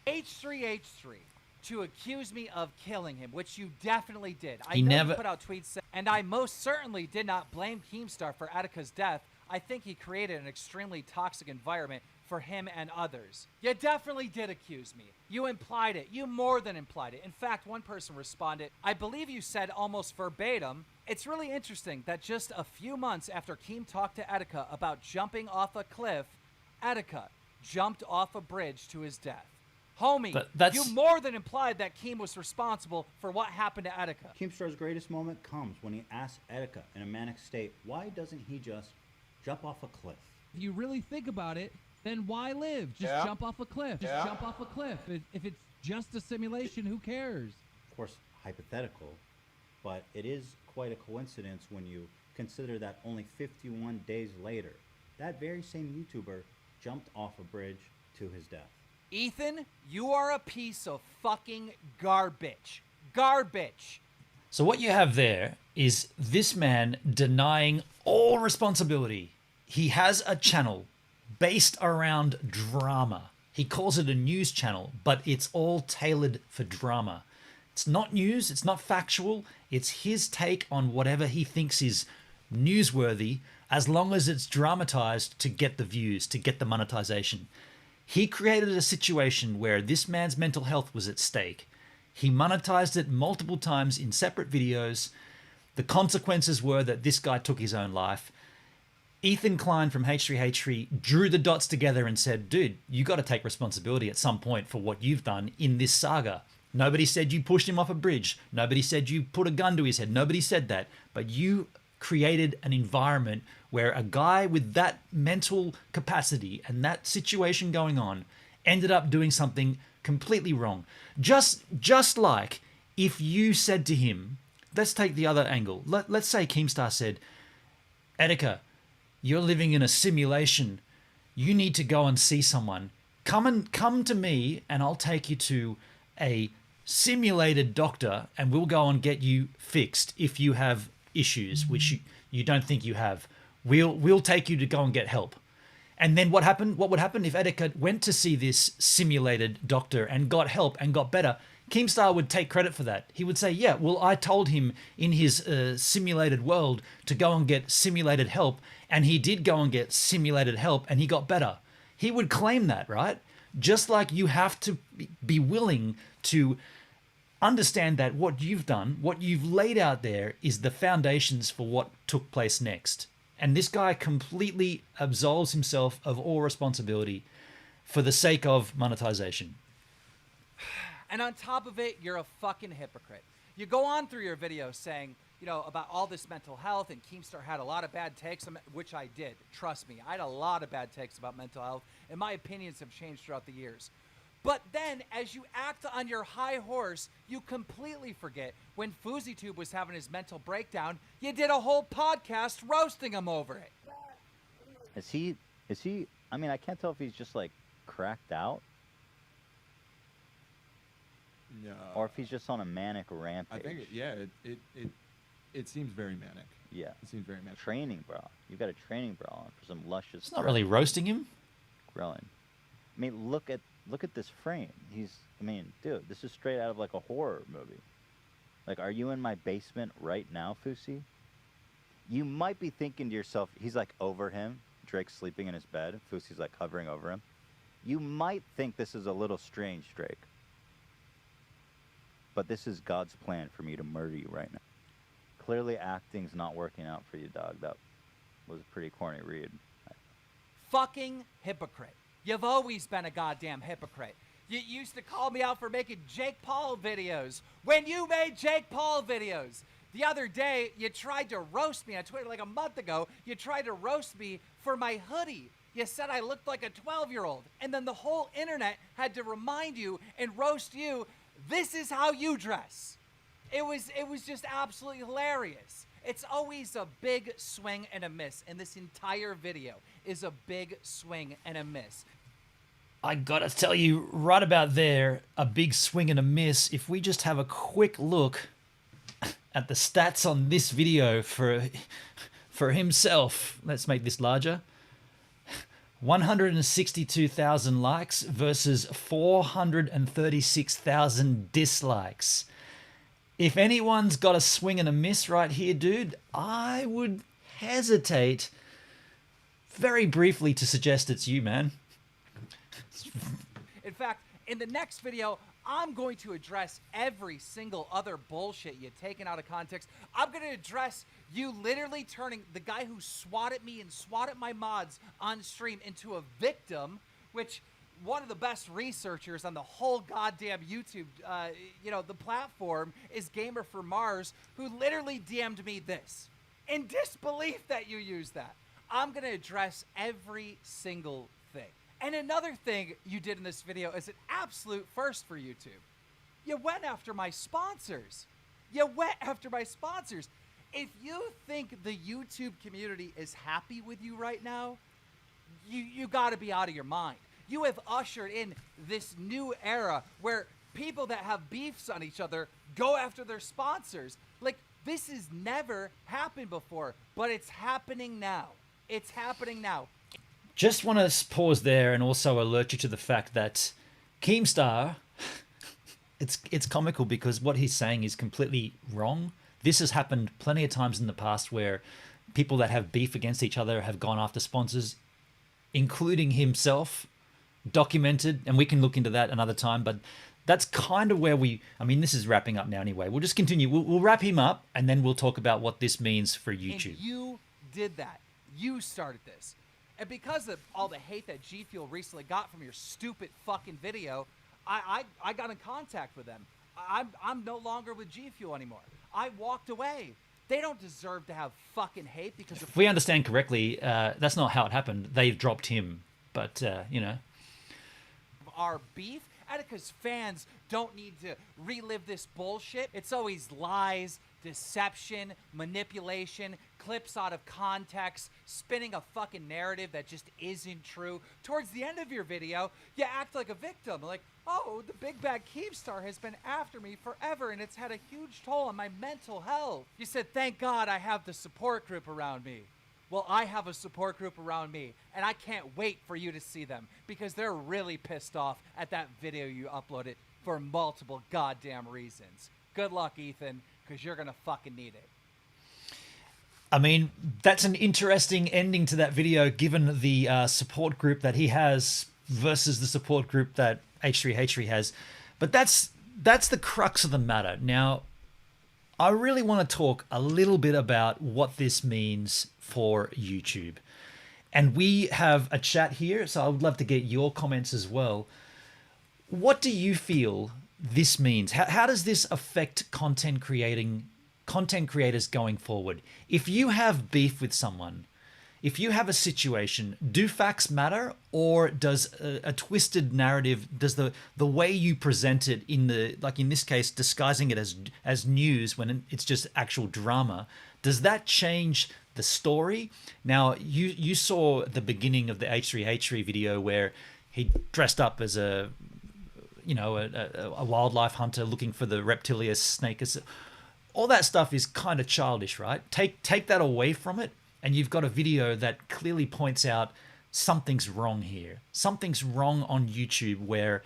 H3H3 to accuse me of killing him, which you definitely did. I He know never- you put out tweets, and I most certainly did not blame Keemstar for Attica's death. I think he created an extremely toxic environment for him and others. You definitely did accuse me. You implied it. You more than implied it. In fact, one person responded, I believe you said almost verbatim, it's really interesting that just a few months after Keem talked to Attica about jumping off a cliff, Attica jumped off a bridge to his death. Homie, But that's- you more than implied that Keem was responsible for what happened to Attica. Keemstar's greatest moment comes when he asks Attica in a manic state, why doesn't he just jump off a cliff? If you really think about it, then why live? Just Yeah. jump off a cliff. Just jump off a cliff. If it's just a simulation, who cares? Of course, hypothetical, but it is quite a coincidence when you consider that only 51 days later, that very same YouTuber jumped off a bridge to his death. Ethan, you are a piece of fucking garbage. Garbage. So what you have there is this man denying all responsibility. He has a channel based around drama. He calls it a news channel, but it's all tailored for drama. It's not news, it's not factual, it's his take on whatever he thinks is newsworthy, as long as it's dramatized to get the views, to get the monetization. He created a situation where this man's mental health was at stake. He monetized it multiple times in separate videos. The consequences were that this guy took his own life. Ethan Klein from H3H3 drew the dots together and said, dude, you got to take responsibility at some point for what you've done in this saga. Nobody said you pushed him off a bridge. Nobody said you put a gun to his head. Nobody said that. But you created an environment where a guy with that mental capacity and that situation going on ended up doing something completely wrong. Just like if you said to him, let's take the other angle. Let's say Keemstar said, Attica, you're living in a simulation. You need to go and see someone. Come to me and I'll take you to a simulated doctor and we'll go and get you fixed if you have issues, which You don't think you have. We'll take you to go and get help. And then what happened? What would happen if Etika went to see this simulated doctor and got help and got better? Keemstar would take credit for that. He would say, yeah, well, I told him in his simulated world to go and get simulated help, and he did go and get simulated help, and he got better. He would claim that, right? Just like you have to be willing to understand that what you've done, what you've laid out there, is the foundations for what took place next. And this guy completely absolves himself of all responsibility for the sake of monetization. And on top of it, you're a fucking hypocrite. You go on through your video saying, you know, about all this mental health, and Keemstar had a lot of bad takes, which I did. Trust me, I had a lot of bad takes about mental health, and my opinions have changed throughout the years. But then, as you act on your high horse, you completely forget when FouseyTube was having his mental breakdown, you did a whole podcast roasting him over it. Is he, I mean, I can't tell if he's just, like, cracked out. No. Or if he's just on a manic rampage. I think, it seems very manic. Yeah. It seems very manic. Training bra. You've got a training bra on for some luscious... It's not really roasting him. Grilling. I mean, look at this frame. I mean, dude, this is straight out of like a horror movie. Like, are you in my basement right now, Fousey? You might be thinking to yourself, he's like over him. Drake's sleeping in his bed. Fousey's like hovering over him. You might think this is a little strange, Drake. But this is God's plan for me to murder you right now. Clearly acting's not working out for you, dog. That was a pretty corny read. Fucking hypocrite. You've always been a goddamn hypocrite. You used to call me out for making Jake Paul videos when you made Jake Paul videos. The other day, you tried to roast me on Twitter like a month ago. You tried to roast me for my hoodie. You said I looked like a 12-year-old. And then the whole internet had to remind you and roast you, this is how you dress. It was just absolutely hilarious. It's always a big swing and a miss, and this entire video is a big swing and a miss. I gotta tell you, right about there, a big swing and a miss. If we just have a quick look at the stats on this video for himself, let's make this larger. 162,000 likes versus 436,000 dislikes. If anyone's got a swing and a miss right here, dude, I would hesitate very briefly to suggest it's you, man. In fact, in the next video, I'm going to address every single other bullshit you've taken out of context. I'm going to address you literally turning the guy who swatted me and swatted my mods on stream into a victim, which one of the best researchers on the whole goddamn YouTube, the platform is Gamer for Mars, who literally DM'd me this. In disbelief that you used that. I'm going to address every single thing. And another thing you did in this video is an absolute first for YouTube. You went after my sponsors. If you think the YouTube community is happy with you right now, you got to be out of your mind. You have ushered in this new era where people that have beefs on each other go after their sponsors. Like, this has never happened before, but it's happening now. It's happening now. Just want to pause there and also alert you to the fact that Keemstar, it's comical because what he's saying is completely wrong. This has happened plenty of times in the past where people that have beef against each other have gone after sponsors, including himself, documented, and we can look into that another time, but that's kind of where this is wrapping up now anyway. We'll just continue. We'll wrap him up, and then we'll talk about what this means for YouTube. And you did that. You started this. And because of all the hate that G Fuel recently got from your stupid fucking video, I got in contact with them. I'm no longer with G Fuel anymore. I walked away. They don't deserve to have fucking hate because if we understand correctly, that's not how it happened. They've dropped him, but our beef. Attica's fans don't need to relive this bullshit. It's always lies, deception, manipulation, clips out of context, spinning a fucking narrative that just isn't true. Towards the end of your video, you act like a victim, like, oh, the big bad Keemstar has been after me forever and it's had a huge toll on my mental health. You said, thank God I have the support group around me. Well, I have a support group around me, and I can't wait for you to see them because they're really pissed off at that video you uploaded for multiple goddamn reasons. Good luck, Ethan, because you're going to fucking need it. I mean, that's an interesting ending to that video, given the support group that he has versus the support group that H3H3 has. But that's the crux of the matter. Now, I really want to talk a little bit about what this means for YouTube. And we have a chat here, so I would love to get your comments as well. What do you feel this means? How does this affect content creators going forward? If you have beef with someone, if you have a situation, do facts matter, or does a twisted narrative, does the way you present it in this case, disguising it as news when it's just actual drama, does that change the story? Now, you saw the beginning of the H3H3 video where he dressed up as a wildlife hunter looking for the reptilius snake. All that stuff is kind of childish, right? Take that away from it, and you've got a video that clearly points out something's wrong here. Something's wrong on YouTube, where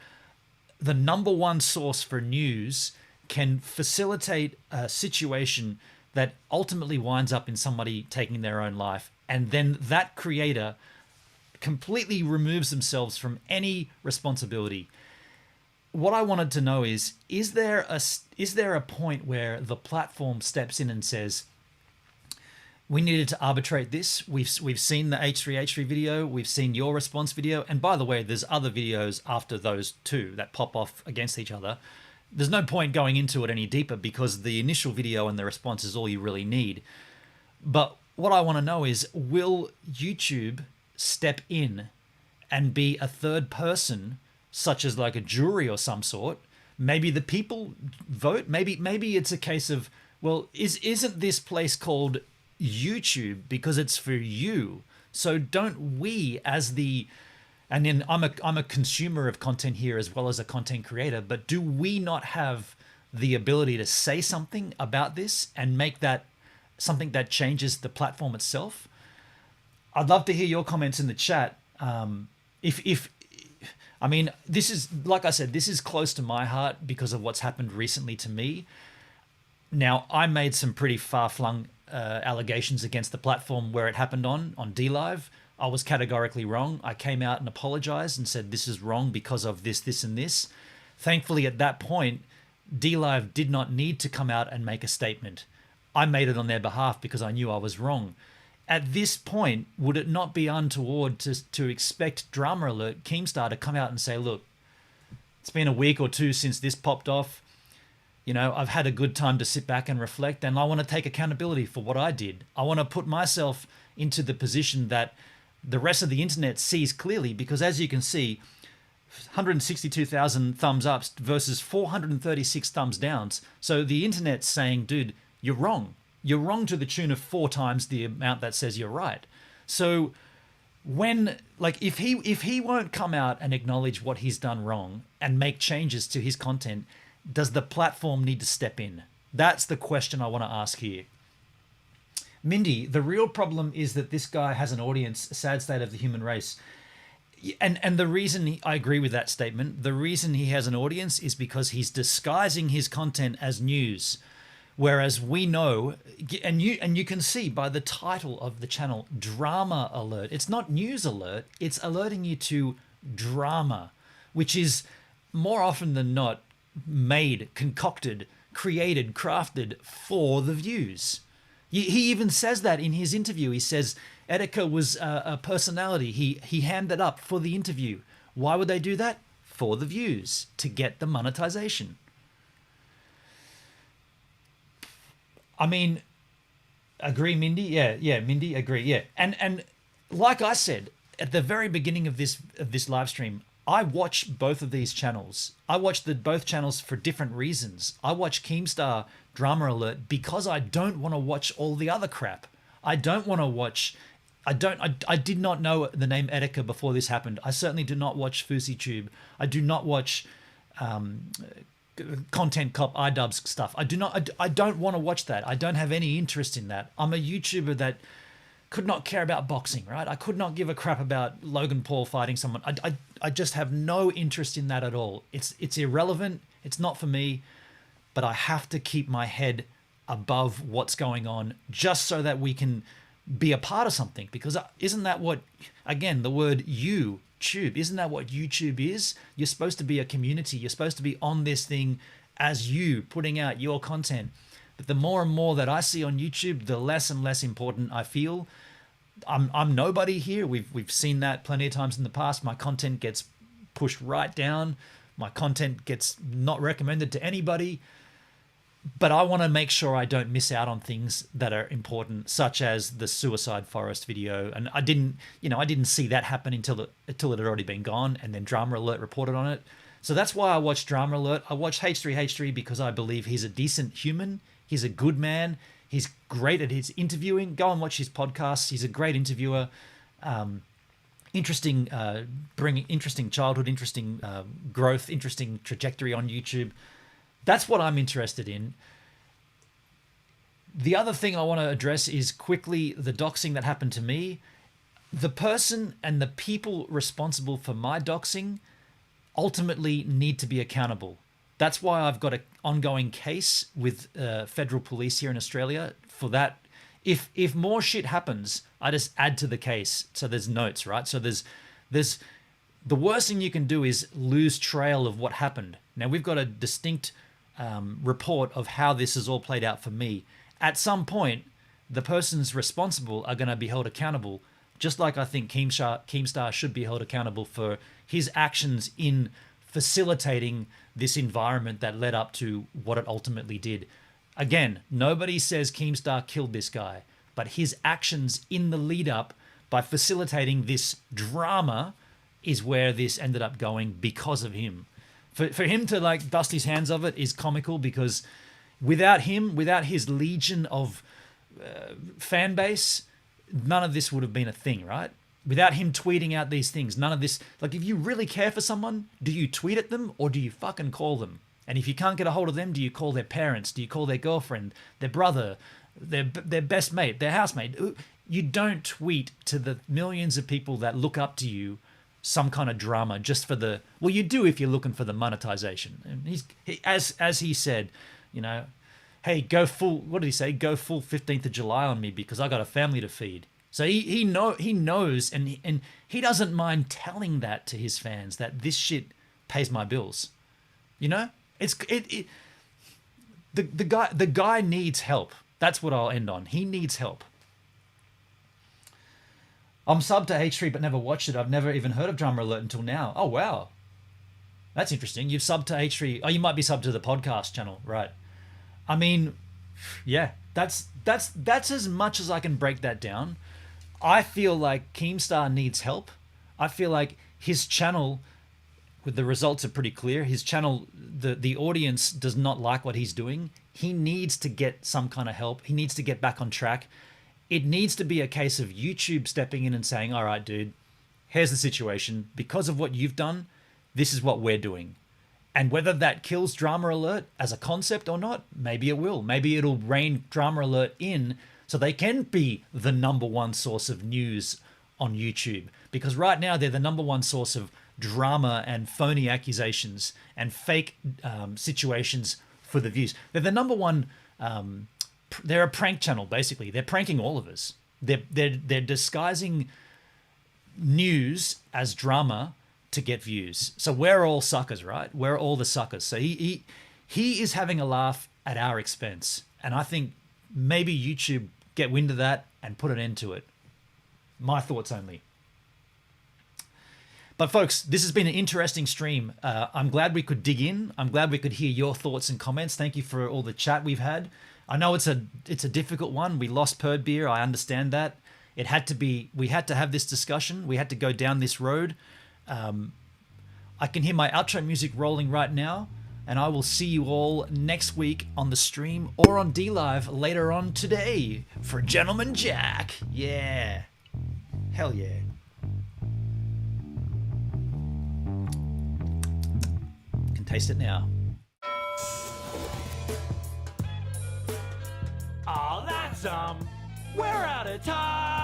the number one source for news can facilitate a situation that ultimately winds up in somebody taking their own life, and then that creator completely removes themselves from any responsibility. What I wanted to know is there a point where the platform steps in and says, we needed to arbitrate this. We've seen the H3H3 video. We've seen your response video. And by the way, there's other videos after those two that pop off against each other. There's no point going into it any deeper because the initial video and the response is all you really need. But what I want to know is, will YouTube step in and be a third person, such as like a jury or some sort? Maybe the people vote. Maybe it's a case of, well, isn't this place called YouTube because it's for you? So don't we, as the, and then I'm a consumer of content here as well as a content creator, but do we not have the ability to say something about this and make that something that changes the platform itself? I'd love to hear your comments in the chat. I mean, this is, like I said, this is close to my heart because of what's happened recently to me. Now, I made some pretty far-flung allegations against the platform where it happened on DLive. I was categorically wrong. I came out and apologized and said this is wrong because of this, this, and this. Thankfully, at that point, DLive did not need to come out and make a statement. I made it on their behalf because I knew I was wrong. At this point, would it not be untoward to expect DramaAlert, Keemstar, to come out and say, look, it's been a week or two since this popped off. You know, I've had a good time to sit back and reflect, and I want to take accountability for what I did. I want to put myself into the position that the rest of the internet sees clearly, because as you can see, 162,000 thumbs ups versus 436 thumbs downs. So the internet's saying, dude, you're wrong. You're wrong to the tune of 4 times the amount that says you're right. So when, like, if he won't come out and acknowledge what he's done wrong and make changes to his content, does the platform need to step in? That's the question I want to ask here. Mindy, the real problem is that this guy has an audience, a sad state of the human race. And the reason I agree with that statement, the reason he has an audience is because he's disguising his content as news. Whereas we know, and you can see by the title of the channel, Drama Alert. It's not News Alert, it's alerting you to drama, which is more often than not made, concocted, created, crafted for the views. He even says that in his interview. He says Etika was a personality. He hammed it up for the interview. Why would they do that? For the views, to get the monetization. I mean, agree, Mindy? Yeah, Mindy, agree, yeah. And like I said at the very beginning of this live stream, I watch both of these channels. I watch both channels for different reasons. I watch Keemstar Drama Alert because I don't want to watch all the other crap. I don't want to watch. I did not know the name Etika before this happened. I certainly do not watch FouseyTube. I do not watch Content Cop iDubbbz stuff. I don't want to watch that. I don't have any interest in that. I'm a YouTuber that could not care about boxing, right? I could not give a crap about Logan Paul fighting someone. I just have no interest in that at all. It's irrelevant. It's not for me. But I have to keep my head above what's going on just so that we can be a part of something. Because isn't that what, again, the word YouTube, isn't that what YouTube is? You're supposed to be a community. You're supposed to be on this thing as you, putting out your content. But the more and more that I see on YouTube, the less and less important I feel. I'm nobody here. We've seen that plenty of times in the past. My content gets pushed right down. My content gets not recommended to anybody. But I want to make sure I don't miss out on things that are important, such as the Suicide Forest video. And I didn't see that happen until it had already been gone, and then Drama Alert reported on it. So that's why I watched Drama Alert. I watched H3H3 because I believe he's a decent human. He's a good man. He's great at his interviewing. Go and watch his podcasts. He's a great interviewer. Interesting, bringing interesting childhood, interesting growth, interesting trajectory on YouTube. That's what I'm interested in. The other thing I want to address is quickly the doxing that happened to me. The person and the people responsible for my doxing ultimately need to be accountable. That's why I've got an ongoing case with federal police here in Australia for that. If more shit happens, I just add to the case. So there's notes, right? So there's the worst thing you can do is lose trail of what happened. Now we've got a distinct report of how this has all played out for me. At some point, the persons responsible are going to be held accountable, just like I think Keemstar should be held accountable for his actions in facilitating this environment that led up to what it ultimately did. Again, nobody says Keemstar killed this guy, but his actions in the lead up by facilitating this drama is where this ended up going because of him. For him to like dust his hands of it is comical, because without him, without his legion of fan base, none of this would have been a thing, right? Without him tweeting out these things, none of this. Like, if you really care for someone, do you tweet at them or do you fucking call them? And if you can't get a hold of them, do you call their parents? Do you call their girlfriend, their brother, their best mate, their housemate? You don't tweet to the millions of people that look up to you some kind of drama just for the, well, you do if you're looking for the monetization. And as he said, you know, hey, go full, what did he say? Go full 15th of July on me because I got a family to feed. So he knows, and he doesn't mind telling that to his fans, that this shit pays my bills. You know, the guy needs help. That's what I'll end on. He needs help. I'm subbed to H3 but never watched it. I've never even heard of Drama Alert until now. Oh wow, that's interesting. You've subbed to H3. Oh, you might be subbed to the podcast channel, right? I mean, yeah, that's as much as I can break that down. I feel like Keemstar needs help. I feel like his channel, with the results are pretty clear. His channel, the audience does not like what he's doing. He needs to get some kind of help. He needs to get back on track. It needs to be a case of YouTube stepping in and saying, all right, dude, here's the situation. Because of what you've done, this is what we're doing. And whether that kills Drama Alert as a concept or not, maybe it will. Maybe it'll rein Drama Alert in so they can be the #1 source of news on YouTube. Because right now they're the #1 source of drama and phony accusations and fake situations for the views. They're the #1... they're a prank channel, basically. They're pranking all of us. They're disguising news as drama to get views. So we're all suckers, right? We're all the suckers. So he is having a laugh at our expense. And I think maybe YouTube get wind of that and put an end to it. My thoughts only. But folks, this has been an interesting stream. I'm glad we could dig in. I'm glad we could hear your thoughts and comments. Thank you for all the chat we've had. I know it's a difficult one. We lost Perd Beer. I understand that. We had to have this discussion. We had to go down this road. I can hear my outro music rolling right now, and I will see you all next week on the stream or on D-Live later on today for Gentleman Jack. Yeah. Hell yeah. Can taste it now. Oh, that's we're out of time.